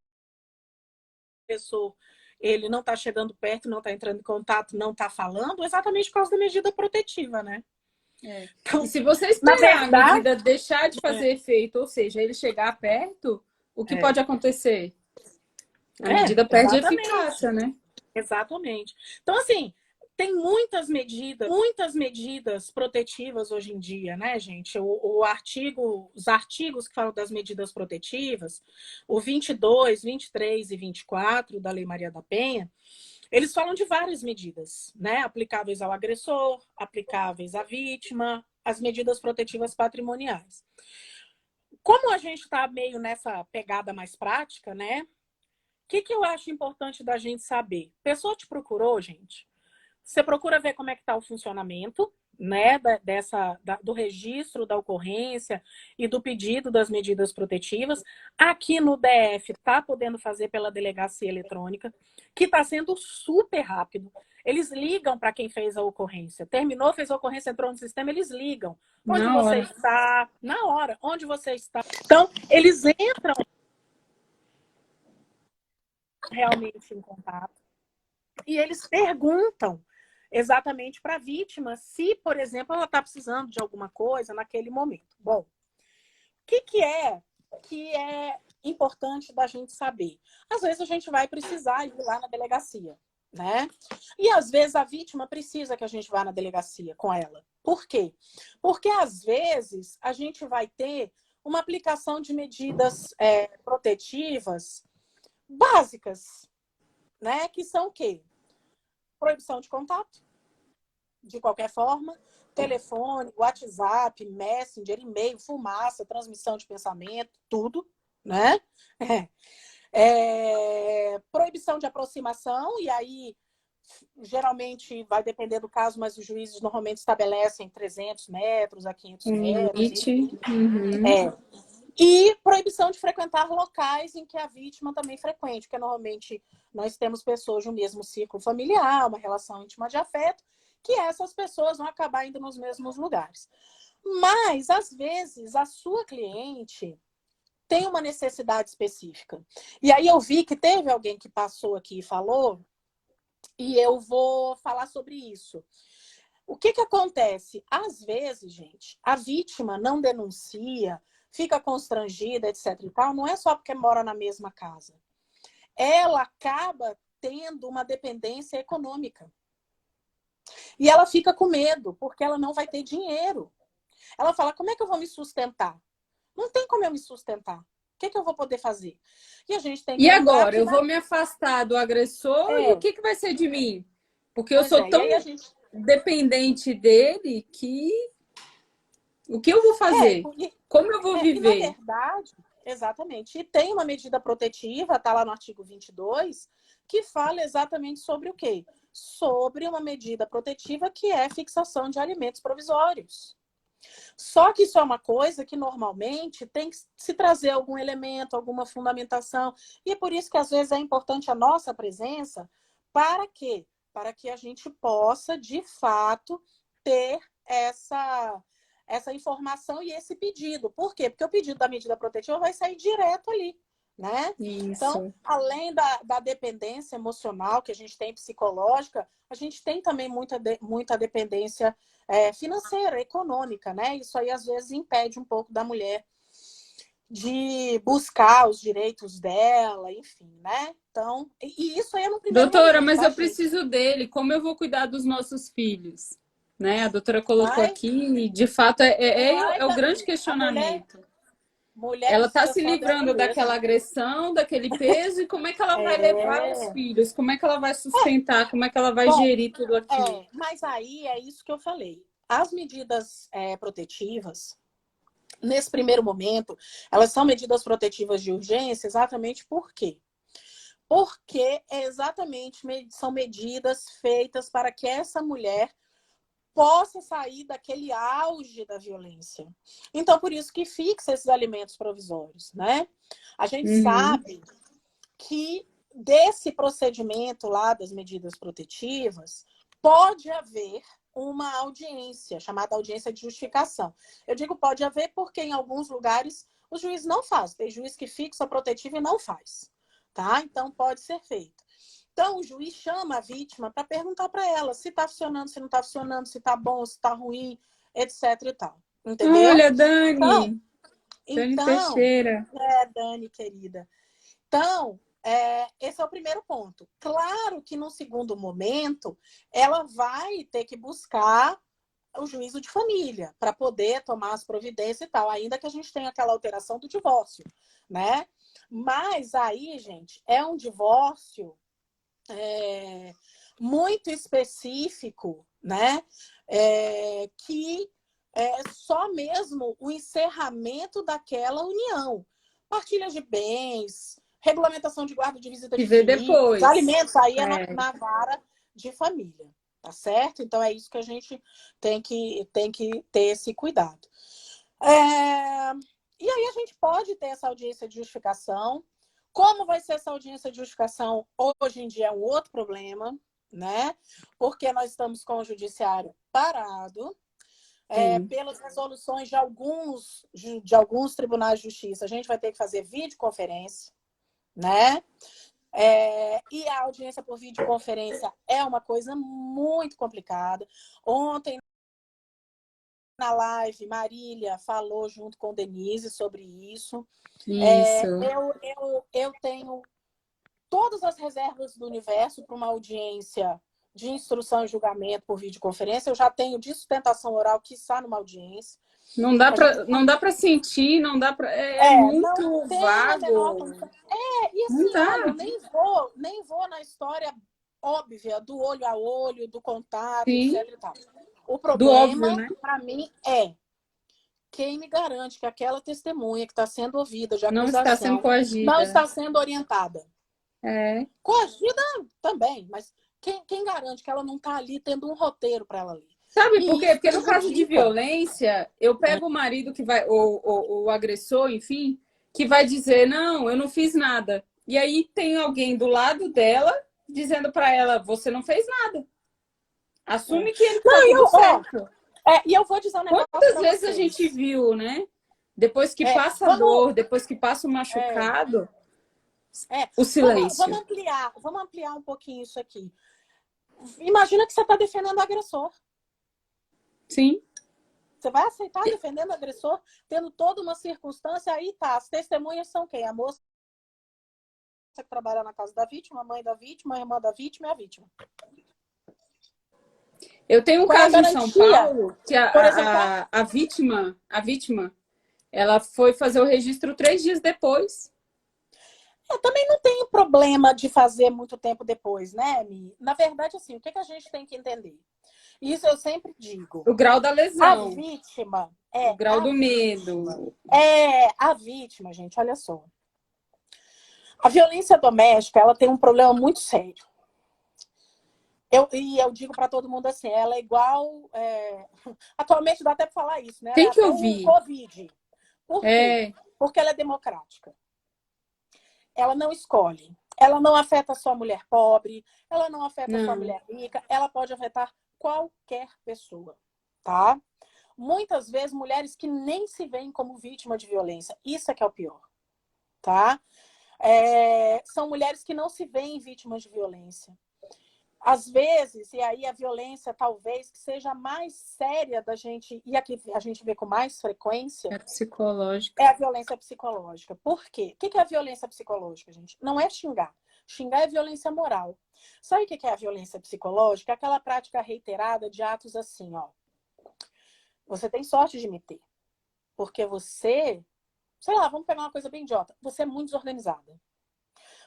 professor ele não está chegando perto, não está entrando em contato, não está falando, exatamente por causa da medida protetiva, né? Então, e se você na esperar a verdade, medida deixar de fazer efeito, ou seja, ele chegar perto, o que pode acontecer? A medida perde eficácia, né? Exatamente. Então, assim, tem muitas medidas protetivas hoje em dia, né, gente? Os artigos que falam das medidas protetivas, o 22, 23 e 24 da Lei Maria da Penha, eles falam de várias medidas, né? Aplicáveis ao agressor, aplicáveis à vítima, as medidas protetivas patrimoniais. Como a gente está meio nessa pegada mais prática, né? O que eu acho importante da gente saber? A pessoa te procurou, gente. Você procura ver como é que está o funcionamento, né, do registro da ocorrência e do pedido das medidas protetivas. Aqui no DF está podendo fazer pela delegacia eletrônica, que está sendo super rápido. Eles ligam para quem fez a ocorrência. Terminou, fez a ocorrência, entrou no sistema, eles ligam. Onde você está? Na hora. Onde você está? Então, eles entram realmente em contato e eles perguntam exatamente para a vítima se, por exemplo, ela está precisando de alguma coisa naquele momento. Bom, o que é importante da gente saber? Às vezes a gente vai precisar ir lá na delegacia, né? E às vezes a vítima precisa que a gente vá na delegacia com ela. Por quê? Porque às vezes a gente vai ter uma aplicação de medidas protetivas básicas, né? Que são o quê? Proibição de contato, de qualquer forma, telefone, WhatsApp, Messenger, e-mail, fumaça, transmissão de pensamento, tudo, né? Proibição de aproximação, e aí geralmente vai depender do caso, mas os juízes normalmente estabelecem 300 metros a 500 metros. E proibição de frequentar locais em que a vítima também frequente, porque normalmente nós temos pessoas do mesmo círculo familiar, uma relação íntima de afeto, que essas pessoas vão acabar indo nos mesmos lugares. Mas, às vezes, a sua cliente tem uma necessidade específica. E aí eu vi que teve alguém que passou aqui e falou, e eu vou falar sobre isso. O que acontece? Às vezes, gente, a vítima não denuncia, fica constrangida, etc. e tal, não é só porque mora na mesma casa. Ela acaba tendo uma dependência econômica. E ela fica com medo, porque ela não vai ter dinheiro. Ela fala, como é que eu vou me sustentar? Não tem como eu me sustentar. O que eu vou poder fazer? E a gente tem que agora? Eu vou me afastar do agressor e o que vai ser de mim? Porque eu sou tão dependente dele que... O que eu vou fazer? Como eu vou viver? E, na verdade, exatamente. E tem uma medida protetiva, está lá no artigo 22, que fala exatamente sobre o quê? Sobre uma medida protetiva que é fixação de alimentos provisórios. Só que isso é uma coisa que normalmente tem que se trazer algum elemento, alguma fundamentação. E é por isso que às vezes é importante a nossa presença. Para quê? Para que a gente possa, de fato, ter essa informação e esse pedido. Por quê? Porque o pedido da medida protetiva vai sair direto ali, né? Então, Isso. além da dependência emocional que a gente tem psicológica, a gente tem também muita dependência financeira, econômica, né? Isso aí, às vezes, impede um pouco da mulher de buscar os direitos dela, enfim, né? Então, e isso aí é no primeiro Doutora, momento, mas tá, eu gente? preciso dele. Como eu vou cuidar dos nossos filhos? Né? A doutora colocou Vai, aqui, e de fato, é o grande Dani, a questionamento. mulher Ela está precisa se só dela livrando daquela mesma. agressão, daquele peso, e como é que ela vai levar os É, filhos? Como é que ela vai sustentar? Como é que ela vai bom, gerir tudo aquilo? mas aí é isso que eu falei. As medidas protetivas, nesse primeiro momento, elas são medidas protetivas de urgência exatamente por quê? Porque exatamente são medidas feitas para que essa mulher possa sair daquele auge da violência. Então, por isso que fixa esses alimentos provisórios, né? A gente Uhum. sabe que desse procedimento lá das medidas protetivas, pode haver uma audiência, chamada audiência de justificação. Eu digo pode haver porque em alguns lugares o juiz não faz. Tem juiz que fixa a protetiva e não faz. Tá? Então, pode ser feito. Então, o juiz chama a vítima para perguntar para ela se está funcionando, se não está funcionando, se está bom, se está ruim, etc. e tal. Entendeu? Olha, Então, Dani, Dani então Teixeira. Dani, querida. Então, esse é o primeiro ponto. Claro que no segundo momento, ela vai ter que buscar o juízo de família para poder tomar as providências e tal, ainda que a gente tenha aquela alteração do divórcio, né? Mas aí, gente, é um divórcio muito específico, né? Que é só mesmo o encerramento daquela união. Partilha de bens, regulamentação de guarda de visita E de ver filhos, depois. alimentos, aí é É. na vara de família, tá certo? Então é isso que a gente tem que ter esse cuidado. E aí a gente pode ter essa audiência de justificação. Como vai ser essa audiência de justificação hoje em dia é um outro problema, né? Porque nós estamos com o judiciário parado, Sim. pelas resoluções de alguns tribunais de justiça, a gente vai ter que fazer videoconferência, né? E a audiência por videoconferência é uma coisa muito complicada. Ontem, na live, Marília falou junto com Denise sobre isso. Isso. Eu tenho todas as reservas do universo para uma audiência de instrução e julgamento por videoconferência. Eu já tenho de sustentação oral que está numa audiência. A gente Não dá para sentir, não dá para. É não muito tem a menor vago. condição. E Não assim, dá. olha, eu nem vou na história óbvia do olho a olho, do contato, Sim, etc. E tal. O do óbvio, problema, né? para mim, quem me garante que aquela testemunha que está sendo ouvida de Não está sendo acusação não coagida. está sendo orientada. É. Coagida também, mas quem garante que ela não está ali tendo um roteiro para ela ler? Sabe por E quê? isso Porque no caso de prejudica. violência, eu pego o marido que vai, o agressor, enfim, que vai dizer, não, eu não fiz nada. E aí tem alguém do lado dela dizendo para ela, você não fez nada. Assume que ele tá Não, tudo certo. e eu vou dizer um negócio Quantas para vezes a gente vocês. viu, né? Depois que passa a Vamos, dor, depois que passa o é, machucado, é, o vamos, silêncio. vamos ampliar um pouquinho isso aqui. Imagina que você está defendendo o agressor. Sim. Você vai aceitar defendendo o agressor, tendo toda uma circunstância, aí tá. As testemunhas são quem? A moça que trabalha na casa da vítima, a mãe da vítima, a irmã da vítima e a vítima. Eu tenho um Qual é a caso em São garantia? Paulo que Por exemplo, a vítima, ela foi fazer o registro 3 dias depois. eu também não tenho problema de fazer muito tempo depois, né, Mi? Na verdade, assim, o que a gente tem que entender? Isso eu sempre digo. O grau da A lesão, vítima o grau do medo. a vítima, gente, olha só. A violência doméstica, ela tem um problema muito sério. Eu digo para todo mundo assim, ela é igual... Atualmente dá até para falar isso, né? Ela é Tem que até o ouvir. Covid. Por quê? É, Porque ela é democrática. Ela não escolhe. Ela não afeta só a mulher pobre, ela não afeta só a não. mulher rica, ela pode afetar qualquer pessoa, tá? Muitas vezes, mulheres que nem se veem como vítima de violência. Isso é que é o pior, tá? São mulheres que não se veem vítimas de violência. Às vezes, e aí a violência talvez que seja mais séria da gente, e aqui a gente vê com mais frequência, É psicológica. é a violência psicológica. Por quê? O que é a violência psicológica, gente? Não é xingar. Xingar é violência moral. Sabe o que é a violência psicológica? Aquela prática reiterada de atos assim, ó. Você tem sorte de me ter. Porque você, sei lá, vamos pegar uma coisa bem idiota. Você é muito desorganizada.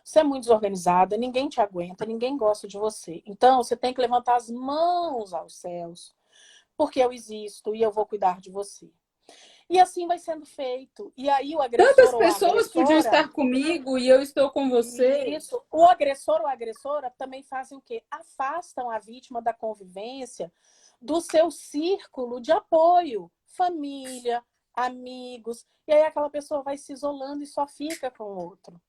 Você é muito desorganizada, ninguém te aguenta, ninguém gosta de você. Então, você tem que levantar as mãos aos céus, porque eu existo e eu vou cuidar de você. E assim vai sendo feito. E aí o Tantas agressor ou a pessoas podiam agressora, estar comigo e eu estou com você. isso, o agressor ou a agressora também fazem o quê? Afastam a vítima da convivência do seu círculo de apoio, família, amigos. E aí aquela pessoa vai se isolando e só fica com o outro.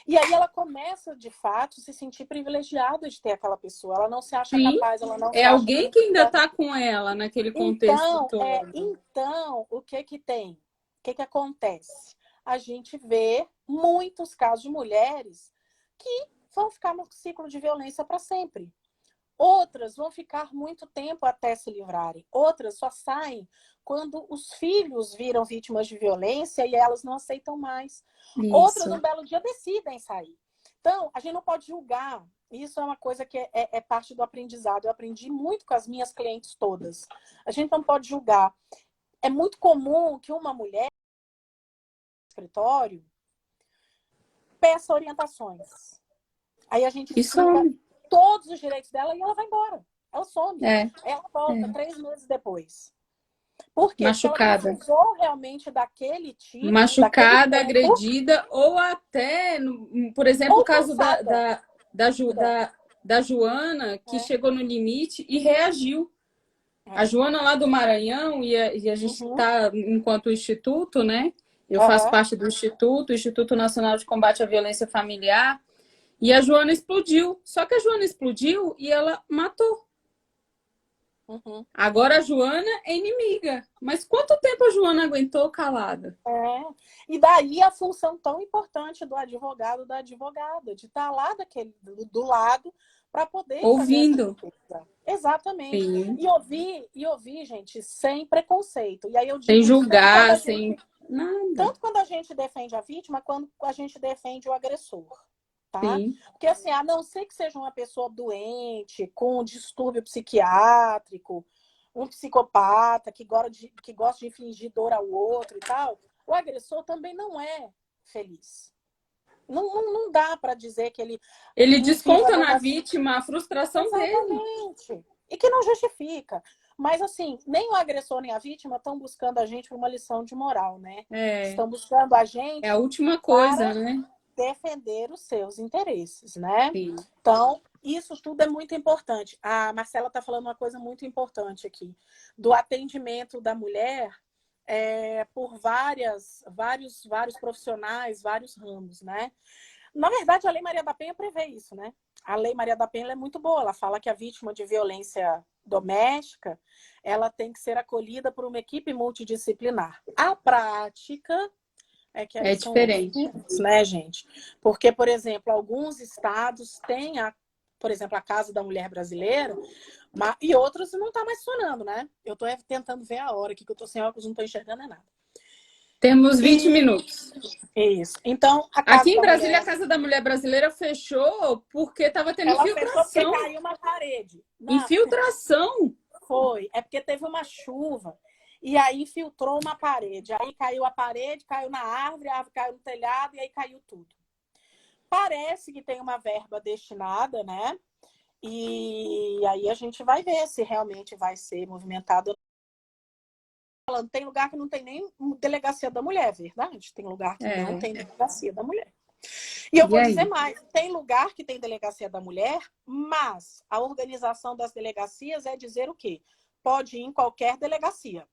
E aí ela começa, de fato, se sentir privilegiada de ter aquela pessoa. Ela não se acha Sim, capaz, ela não é se acha alguém que ainda bonita. está com ela naquele contexto Então, todo. então o que que tem? O que que acontece? A gente vê muitos casos de mulheres que vão ficar no ciclo de violência para sempre. Outras vão ficar muito tempo até se livrarem. Outras só saem quando os filhos viram vítimas de violência e elas não aceitam mais. Outras, um Isso. belo dia, decidem sair. Então, a gente não pode julgar. Isso é uma coisa que é parte do aprendizado. Eu aprendi muito com as minhas clientes todas. A gente não pode julgar. É muito comum que uma mulher no escritório peça orientações. Aí a gente Isso explica todos os direitos dela e ela vai embora. Ela some. é, Ela volta é. 3 meses depois. Por quê? Porque ela Machucada. precisou realmente daquele tipo, daquele Machucada, tempo, agredida, ou até, por exemplo, o ou caso cansada. da Joana, que É. chegou no limite e reagiu. A É. Joana lá do Maranhão, e a gente Uhum. está, enquanto instituto, né? Eu faço Uhum. parte do Instituto, Instituto Nacional de Combate à Violência Familiar, e a Joana explodiu. Só que a Joana explodiu e ela matou. Uhum. Agora a Joana é inimiga. Mas quanto tempo a Joana aguentou calada? É. E daí a função tão importante do advogado, da advogada, de estar lá do lado para poder fazer essa Ouvindo. defesa. Exatamente. Sim. E ouvir, gente, sem preconceito. E aí eu Sem digo isso julgar, sem nada. tanto quando a gente defende a vítima, quando a gente defende o agressor. Tá? Sim. Porque, assim, a não ser que seja uma pessoa doente, com um distúrbio psiquiátrico, um psicopata que gosta de infligir dor ao outro e tal, o agressor também não é feliz. Não dá para dizer que ele Ele inflige a desconta dor na na... vítima a frustração dele. Exatamente. E que não justifica. Mas, assim, nem o agressor nem a vítima estão buscando a gente por uma lição de moral, né? É, Estão buscando a é a gente última coisa, para né? defender os seus interesses, né? Sim. Então, isso tudo é muito importante. A Marcela está falando uma coisa muito importante aqui, do atendimento da mulher por vários profissionais, vários ramos, né? Na verdade, a Lei Maria da Penha prevê isso, né? A Lei Maria da Penha é muito boa. Ela fala que a vítima de violência doméstica, ela tem que ser acolhida por uma equipe multidisciplinar. A prática é que aí É são outros diferente. 500, né, gente? Porque, por exemplo, alguns estados têm, por exemplo, a Casa da Mulher Brasileira, e outros não está mais funcionando, né? Eu estou tentando ver a hora aqui, que eu estou sem óculos, não estou enxergando nada. Temos 20 E minutos. isso. Então, a Aqui Casa em da Brasília, a Mulher, Casa da Mulher Brasileira fechou porque estava tendo ela fechou porque infiltração. caiu uma parede. Não, Infiltração. foi. É porque teve uma chuva. E aí infiltrou uma parede. Aí caiu a parede, caiu na árvore, a árvore caiu no telhado e aí caiu tudo. Parece que tem uma verba destinada, né? E aí a gente vai ver se realmente vai ser movimentado. Tem lugar que não tem nem delegacia da mulher, verdade? Tem lugar que não É. tem delegacia da mulher. E eu E vou dizer aí? mais, tem lugar que tem delegacia da mulher, mas a organização das delegacias é dizer o quê? Pode ir em qualquer delegacia.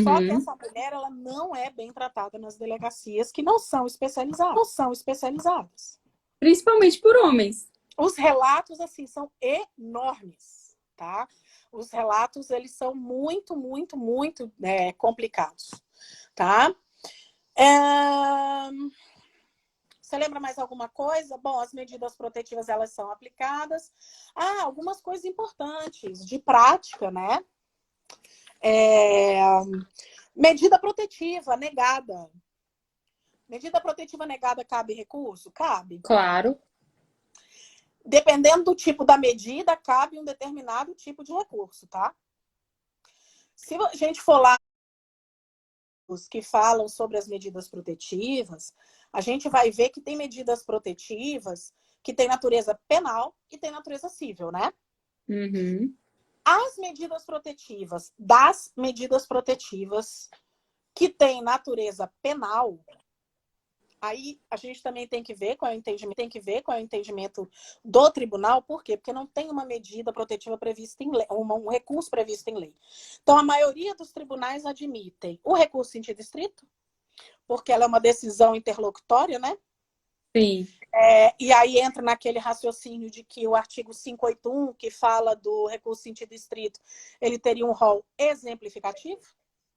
Só que Uhum. essa mulher, ela não é bem tratada nas delegacias que não são especializadas. Não são especializadas. Principalmente por homens. Os relatos, assim, são enormes, tá? Os relatos, eles são muito, muito, muito complicados, tá? Você lembra mais alguma coisa? Bom, as medidas protetivas, elas são aplicadas. Algumas coisas importantes de prática, né? Medida protetiva negada. Medida protetiva negada, cabe recurso? Cabe. Claro. Dependendo do tipo da medida, cabe um determinado tipo de recurso, tá? Se a gente for lá os que falam sobre as medidas protetivas, a gente vai ver que tem medidas protetivas que têm natureza penal e tem natureza civil, né? Uhum. As medidas protetivas, das medidas protetivas que têm natureza penal, aí a gente também tem que ver qual é o entendimento do tribunal. Por quê? Porque não tem uma medida protetiva prevista em lei, um recurso previsto em lei. Então, a maioria dos tribunais admitem o recurso em sentido estrito, porque ela é uma decisão interlocutória, né? Sim. E aí entra naquele raciocínio de que o artigo 581, que fala do recurso em sentido estrito, ele teria um rol exemplificativo,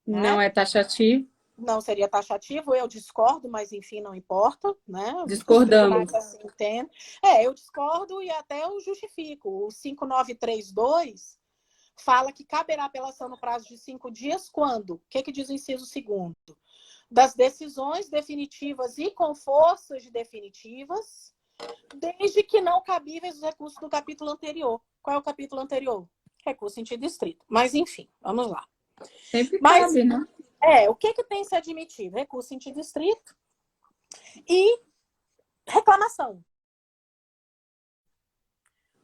Não né? é taxativo. Não seria taxativo, eu discordo, mas enfim, não importa, né? Os tribunais Discordamos. assim entendem. Eu discordo e até eu justifico. O 5932 fala que caberá apelação no prazo de 5 dias quando? O que diz o inciso 2º? Das decisões definitivas e com forças definitivas, desde que não cabíveis os recursos do capítulo anterior. Qual é o capítulo anterior? Recurso em sentido estrito. Mas, enfim, vamos lá. Sempre Mas, cabe, né? o que tem se admitido? Recurso em sentido estrito e reclamação.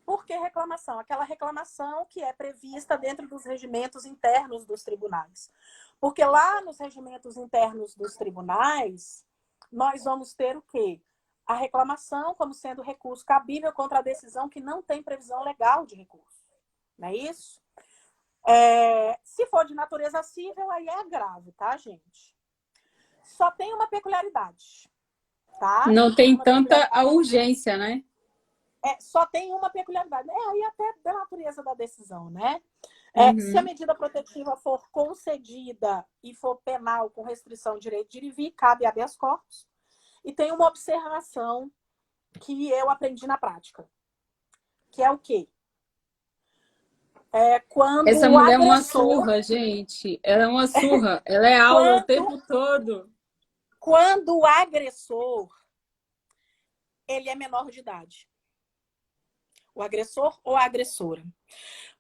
Por que reclamação? Aquela reclamação que é prevista dentro dos regimentos internos dos tribunais. Porque lá nos regimentos internos dos tribunais, nós vamos ter o quê? A reclamação como sendo recurso cabível contra a decisão que não tem previsão legal de recurso. Não é isso? Se for de natureza civil, aí é agravo, tá, gente? Só tem uma peculiaridade, tá? Não tem tanta a urgência, né? Só tem uma peculiaridade. Aí até da natureza da decisão, né? Se a Uhum. medida protetiva for concedida e for penal com restrição de direito de ir e vir, cabe habeas corpus. E tem uma observação que eu aprendi na prática, que é o quê? Quando Essa o mulher é uma agressor... surra, gente. Ela é uma surra. Ela é aula o Quando, tempo todo. quando o agressor, ele é menor de idade. O agressor ou a agressora.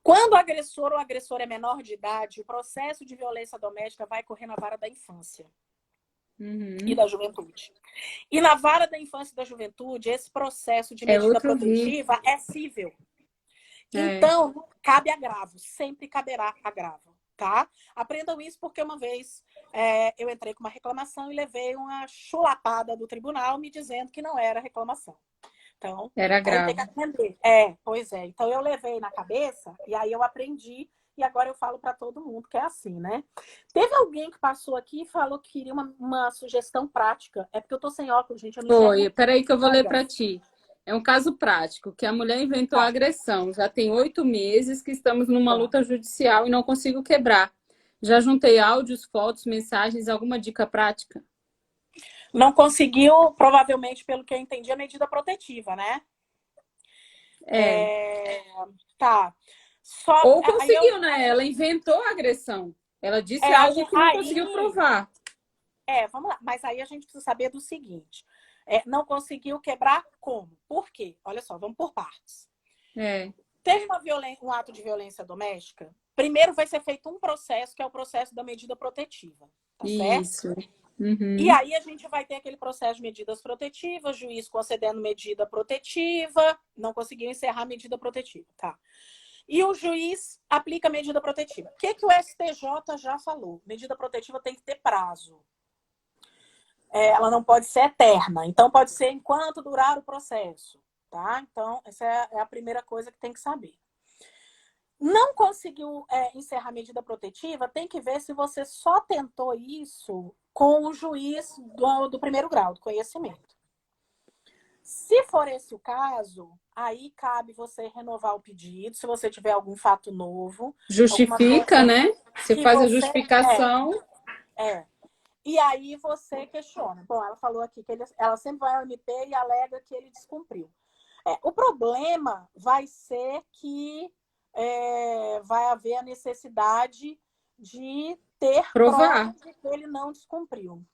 Quando o agressor ou a agressora é menor de idade, o processo de violência doméstica vai correr na vara da infância e da juventude. E na vara da infância e da juventude, esse processo de É medida outro vídeo. protetiva é cível. Então, cabe agravo, sempre caberá agravo, tá? Aprendam isso porque uma vez eu entrei com uma reclamação e levei uma chulapada do tribunal me dizendo que não era reclamação. Então, Era aí tem que grave. aprender. Pois é. Então, eu levei na cabeça e aí eu aprendi e agora eu falo para todo mundo que é assim, né? Teve alguém que passou aqui e falou que queria uma sugestão prática. É porque eu tô sem óculos, gente, eu não enxergo Foi. muito. Peraí que eu vou ler Olha, para ti. É um caso prático, que a mulher inventou a tá, agressão. Já tem 8 meses que estamos numa tá. luta judicial e não consigo quebrar. Já juntei áudios, fotos, mensagens, alguma dica prática? Não conseguiu, provavelmente, pelo que eu entendi, a medida protetiva, né? É. Tá. Só, Ou aí eu, conseguiu, né? Ela inventou a agressão. Ela disse a algo gente, que não conseguiu provar. vamos lá. Mas aí a gente precisa saber do seguinte. Não conseguiu quebrar como? Por quê? Olha só, vamos por partes. É. Teve um ato de violência doméstica, primeiro vai ser feito um processo, que é o processo da medida protetiva, tá certo? Isso. E Uhum. aí a gente vai ter aquele processo de medidas protetivas, juiz concedendo medida protetiva, não conseguiu encerrar a medida protetiva, tá? E o juiz aplica a medida protetiva. O que o STJ já falou? Medida protetiva tem que ter prazo. ela não pode ser eterna. Então, pode ser enquanto durar o processo, tá? Então, essa é a primeira coisa que tem que saber. Não conseguiu encerrar a medida protetiva, tem que ver se você só tentou isso com o juiz do primeiro grau, do conhecimento. Se for esse o caso, aí cabe você renovar o pedido, se você tiver algum fato novo. Justifica, né? Você que faz a você... justificação. E aí você questiona. Bom, ela falou aqui que ela sempre vai ao MP e alega que ele descumpriu. O problema vai ser que vai haver a necessidade de ter Provar. prova de que ele não descumpriu.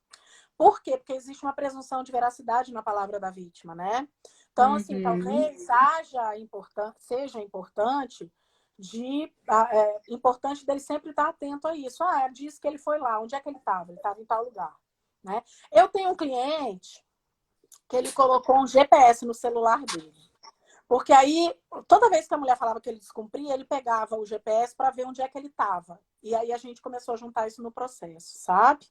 Por quê? Porque existe uma presunção de veracidade na palavra da vítima, né? Então, assim, talvez seja importante importante dele sempre estar atento a isso. Diz que ele foi lá. Onde é que ele estava? Ele estava em tal lugar. Né? Eu tenho um cliente que ele colocou um GPS no celular dele. Porque aí, toda vez que a mulher falava que ele descumpria, ele pegava o GPS para ver onde é que ele estava. E aí a gente começou a juntar isso no processo, sabe?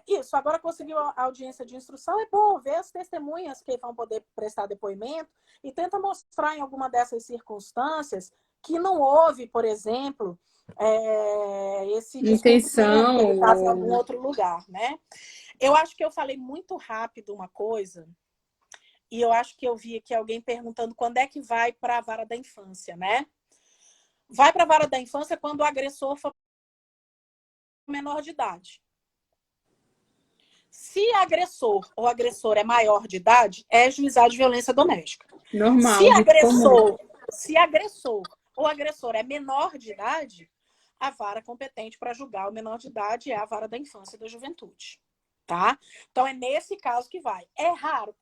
Isso, agora conseguiu a audiência de instrução, é bom ver as testemunhas que vão poder prestar depoimento e tenta mostrar em alguma dessas circunstâncias que não houve, por exemplo, esse descumprimento, que ele estava em algum outro lugar, né? Eu acho que eu falei muito rápido uma coisa, e eu acho que eu vi aqui alguém perguntando quando é que vai para a vara da infância, né? Vai para a vara da infância quando o agressor for menor de idade. Se agressor ou agressor é maior de idade, é juizado de violência doméstica. Normal. Se agressor ou agressor é menor de idade, a vara competente para julgar o menor de idade é a vara da infância e da juventude. Tá? Então, é nesse caso que vai. É raro,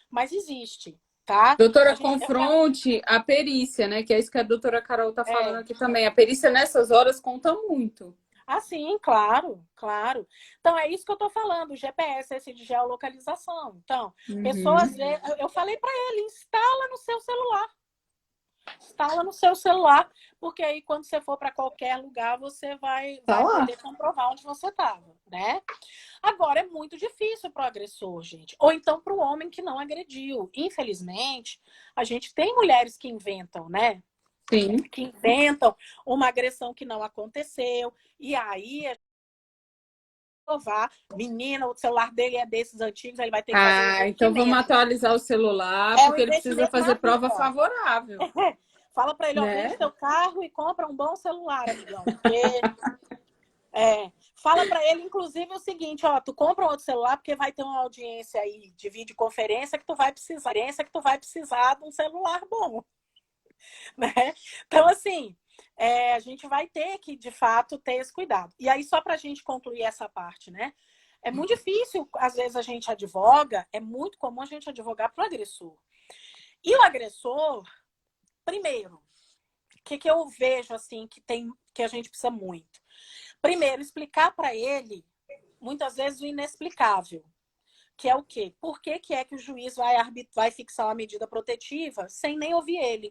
mas existe. Tá? Doutora, confronte a perícia, né? Que é isso que a doutora Carol está falando aqui também. A perícia nessas horas conta muito. Sim, claro. Então, é isso que eu estou falando, o GPS, esse de geolocalização. Então, pessoas... Eu falei para ele, instala no seu celular, porque aí quando você for para qualquer lugar, você vai poder comprovar onde você estava, né? Agora, é muito difícil para o agressor, gente. Ou então para o homem que não agrediu. Infelizmente, a gente tem mulheres que inventam, né? Sim. Que inventam uma agressão que não aconteceu. E aí, provar, menina, o celular dele é desses antigos, ele vai ter que fazer então vamos atualizar o celular, porque ele precisa fazer prova favorável. Fala para ele, vende teu carro e compra um bom celular, amigão. Porque... fala para ele, inclusive, o seguinte, tu compra um outro celular porque vai ter uma audiência aí de videoconferência que tu vai precisar de um celular bom. Né? Então, assim, a gente vai ter que, de fato, ter esse cuidado. E aí, só para a gente concluir essa parte, né? É muito difícil, às vezes a gente advoga, é muito comum a gente advogar para o agressor. E o agressor, primeiro, o que eu vejo, assim, que a gente precisa muito? Primeiro, explicar para ele, muitas vezes, o inexplicável. Que é o quê? Por que é que o juiz vai fixar uma medida protetiva sem nem ouvir ele?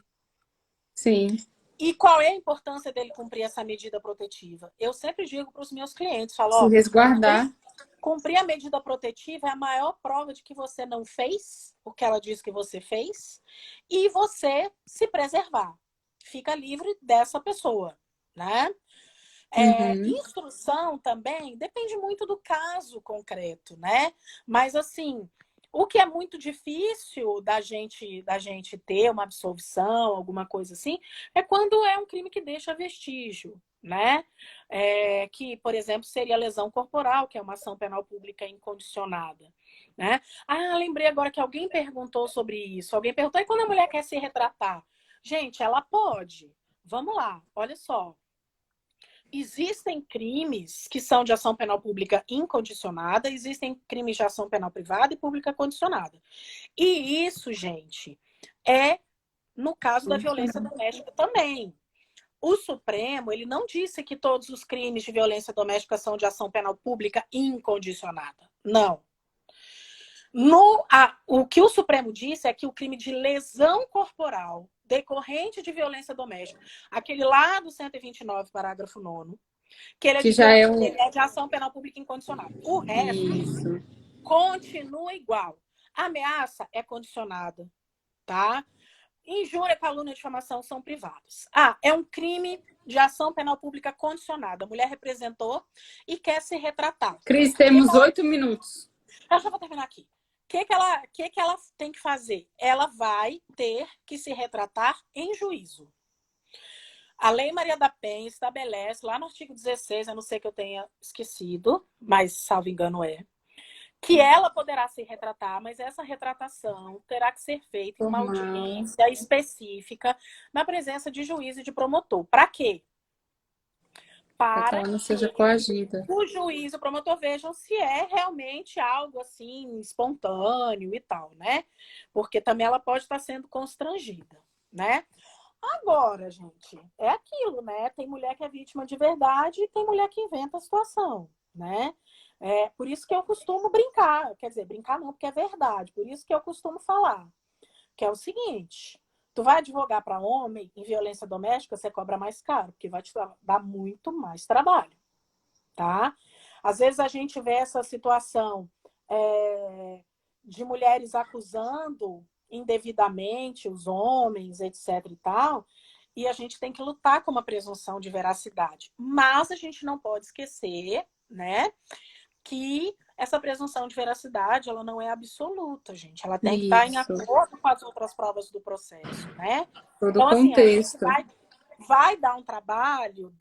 Sim. E qual é a importância dele cumprir essa medida protetiva? Eu sempre digo para os meus clientes, falo, se resguardar. Cumprir a medida protetiva é a maior prova de que você não fez o que ela diz que você fez e você se preservar. Fica livre dessa pessoa, né? Instrução também depende muito do caso concreto, né? Mas, assim, o que é muito difícil da gente ter uma absolvição, alguma coisa assim, é quando é um crime que deixa vestígio, né? Que, por exemplo, seria lesão corporal, que é uma ação penal pública incondicionada, né? Lembrei agora que alguém perguntou sobre isso. Alguém perguntou, e quando a mulher quer se retratar? Gente, ela pode. Vamos lá, olha só. Existem crimes que são de ação penal pública incondicionada, existem crimes de ação penal privada e pública condicionada. E isso, gente, é no caso da violência doméstica também. O Supremo, ele não disse que todos os crimes de violência doméstica são de ação penal pública incondicionada. Não. O que o Supremo disse é que o crime de lesão corporal decorrente de violência doméstica, aquele lá do 129, parágrafo 9º, que ele é Que de, já é ele é de ação penal pública incondicionada. O resto Isso. continua igual. A ameaça é condicionada, tá? Injúria, calúnia e difamação são privados. É um crime de ação penal pública condicionada. A mulher representou e quer se retratar. Cris, temos 8 minutos. Eu já vou terminar aqui. O que ela tem que fazer? Ela vai ter que se retratar em juízo. A Lei Maria da Penha estabelece, lá no artigo 16, a não ser que eu tenha esquecido, mas, salvo engano, que ela poderá se retratar, mas essa retratação terá que ser feita em uma audiência específica, na presença de juiz e de promotor. Para quê? Para que ela não seja coagida. O juiz e o promotor vejam se é realmente algo assim espontâneo e tal, né? Porque também ela pode estar sendo constrangida, né? Agora, gente, é aquilo, né? Tem mulher que é vítima de verdade e tem mulher que inventa a situação, né? Por isso que eu costumo brincar. Quer dizer, brincar não, porque é verdade. Por isso que eu costumo falar. Que é o seguinte: tu vai advogar para homem em violência doméstica, você cobra mais caro, porque vai te dar muito mais trabalho, tá? Às vezes a gente vê essa situação de mulheres acusando indevidamente os homens, etc e tal, e a gente tem que lutar com uma presunção de veracidade. Mas a gente não pode esquecer, né, que essa presunção de veracidade, ela não é absoluta, gente. Ela tem que estar em acordo com as outras provas do processo, né? Todo então, assim, contexto. Vai dar um trabalho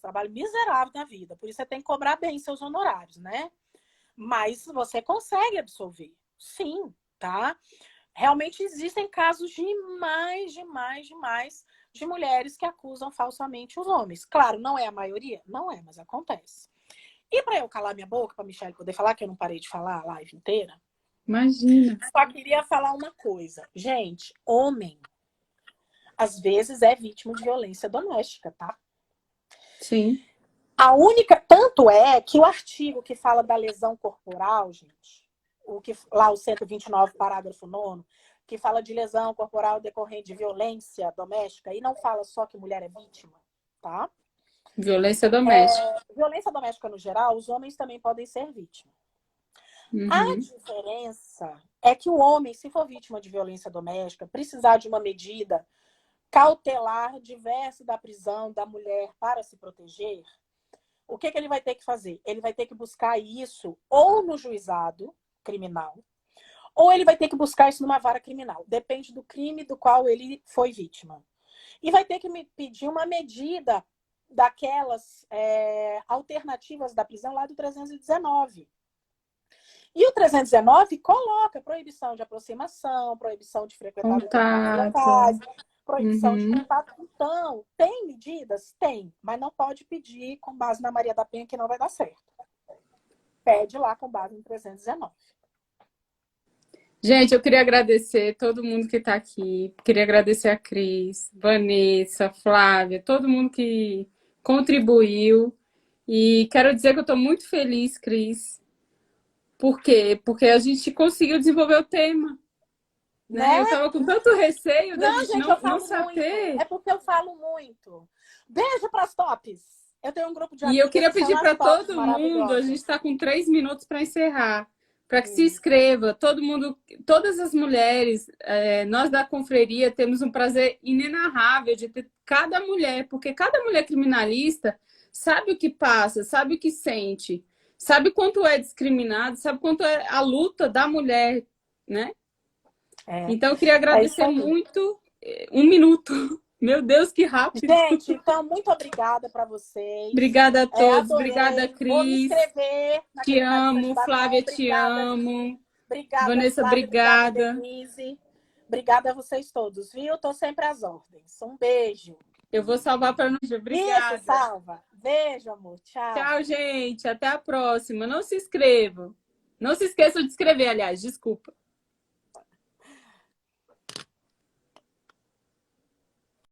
trabalho miserável na vida. Por isso você tem que cobrar bem seus honorários, né? Mas você consegue absolver. Sim, tá? Realmente existem casos demais de mulheres que acusam falsamente os homens. Claro, não é a maioria? Não é, mas acontece. E para eu calar minha boca, para a Michelle poder falar, que eu não parei de falar a live inteira. Imagina. Só queria falar uma coisa. Gente, homem, às vezes é vítima de violência doméstica, tá? Sim. Tanto é que o artigo que fala da lesão corporal, gente, lá o 129, parágrafo 9º, que fala de lesão corporal decorrente de violência doméstica, e não fala só que mulher é vítima, tá? Violência doméstica. Violência doméstica no geral, os homens também podem ser vítimas. Uhum. A diferença é que o homem, se for vítima de violência doméstica, precisar de uma medida cautelar diversa da prisão da mulher para se proteger, o que ele vai ter que fazer? Ele vai ter que buscar isso ou no juizado criminal, ou ele vai ter que buscar isso numa vara criminal. Depende do crime do qual ele foi vítima. E vai ter que me pedir uma medida daquelas alternativas da prisão lá do 319. E o 319 coloca proibição de aproximação, proibição de frequentar determinados locais, proibição de contato. Então, tem medidas? Tem, mas não pode pedir com base na Maria da Penha, que não vai dar certo. Pede lá com base no 319. Gente, eu queria agradecer todo mundo que está aqui. Queria agradecer a Cris, Vanessa, Flávia, todo mundo que contribuiu. E quero dizer que eu estou muito feliz, Cris. Por quê? Porque a gente conseguiu desenvolver o tema. Né? Eu estava com tanto receio da gente não saber. É porque eu falo muito. Beijo para as tops. Eu tenho um grupo de E eu queria pedir para todo mundo, a gente está com 3 minutos para encerrar, para que se inscreva, todo mundo, todas as mulheres, nós da confraria temos um prazer inenarrável de ter cada mulher, porque cada mulher criminalista sabe o que passa, sabe o que sente, sabe quanto é discriminado, sabe quanto é a luta da mulher, né? Então eu queria agradecer muito. 1 minuto. Meu Deus, que rápido. Gente, então, muito obrigada para vocês. Obrigada a todos. Adorei. Obrigada, Cris. Vou me inscrever. Te amo. Flávia, te amo. Obrigada, Vanessa, Flávia, obrigada. Denise. Obrigada a vocês todos, viu? Estou sempre às ordens. Um beijo. Eu vou salvar para nós. Obrigada. Isso, salva. Beijo, amor. Tchau. Tchau, gente. Até a próxima. Não se inscrevam. Não se esqueçam de inscrever, aliás. Desculpa.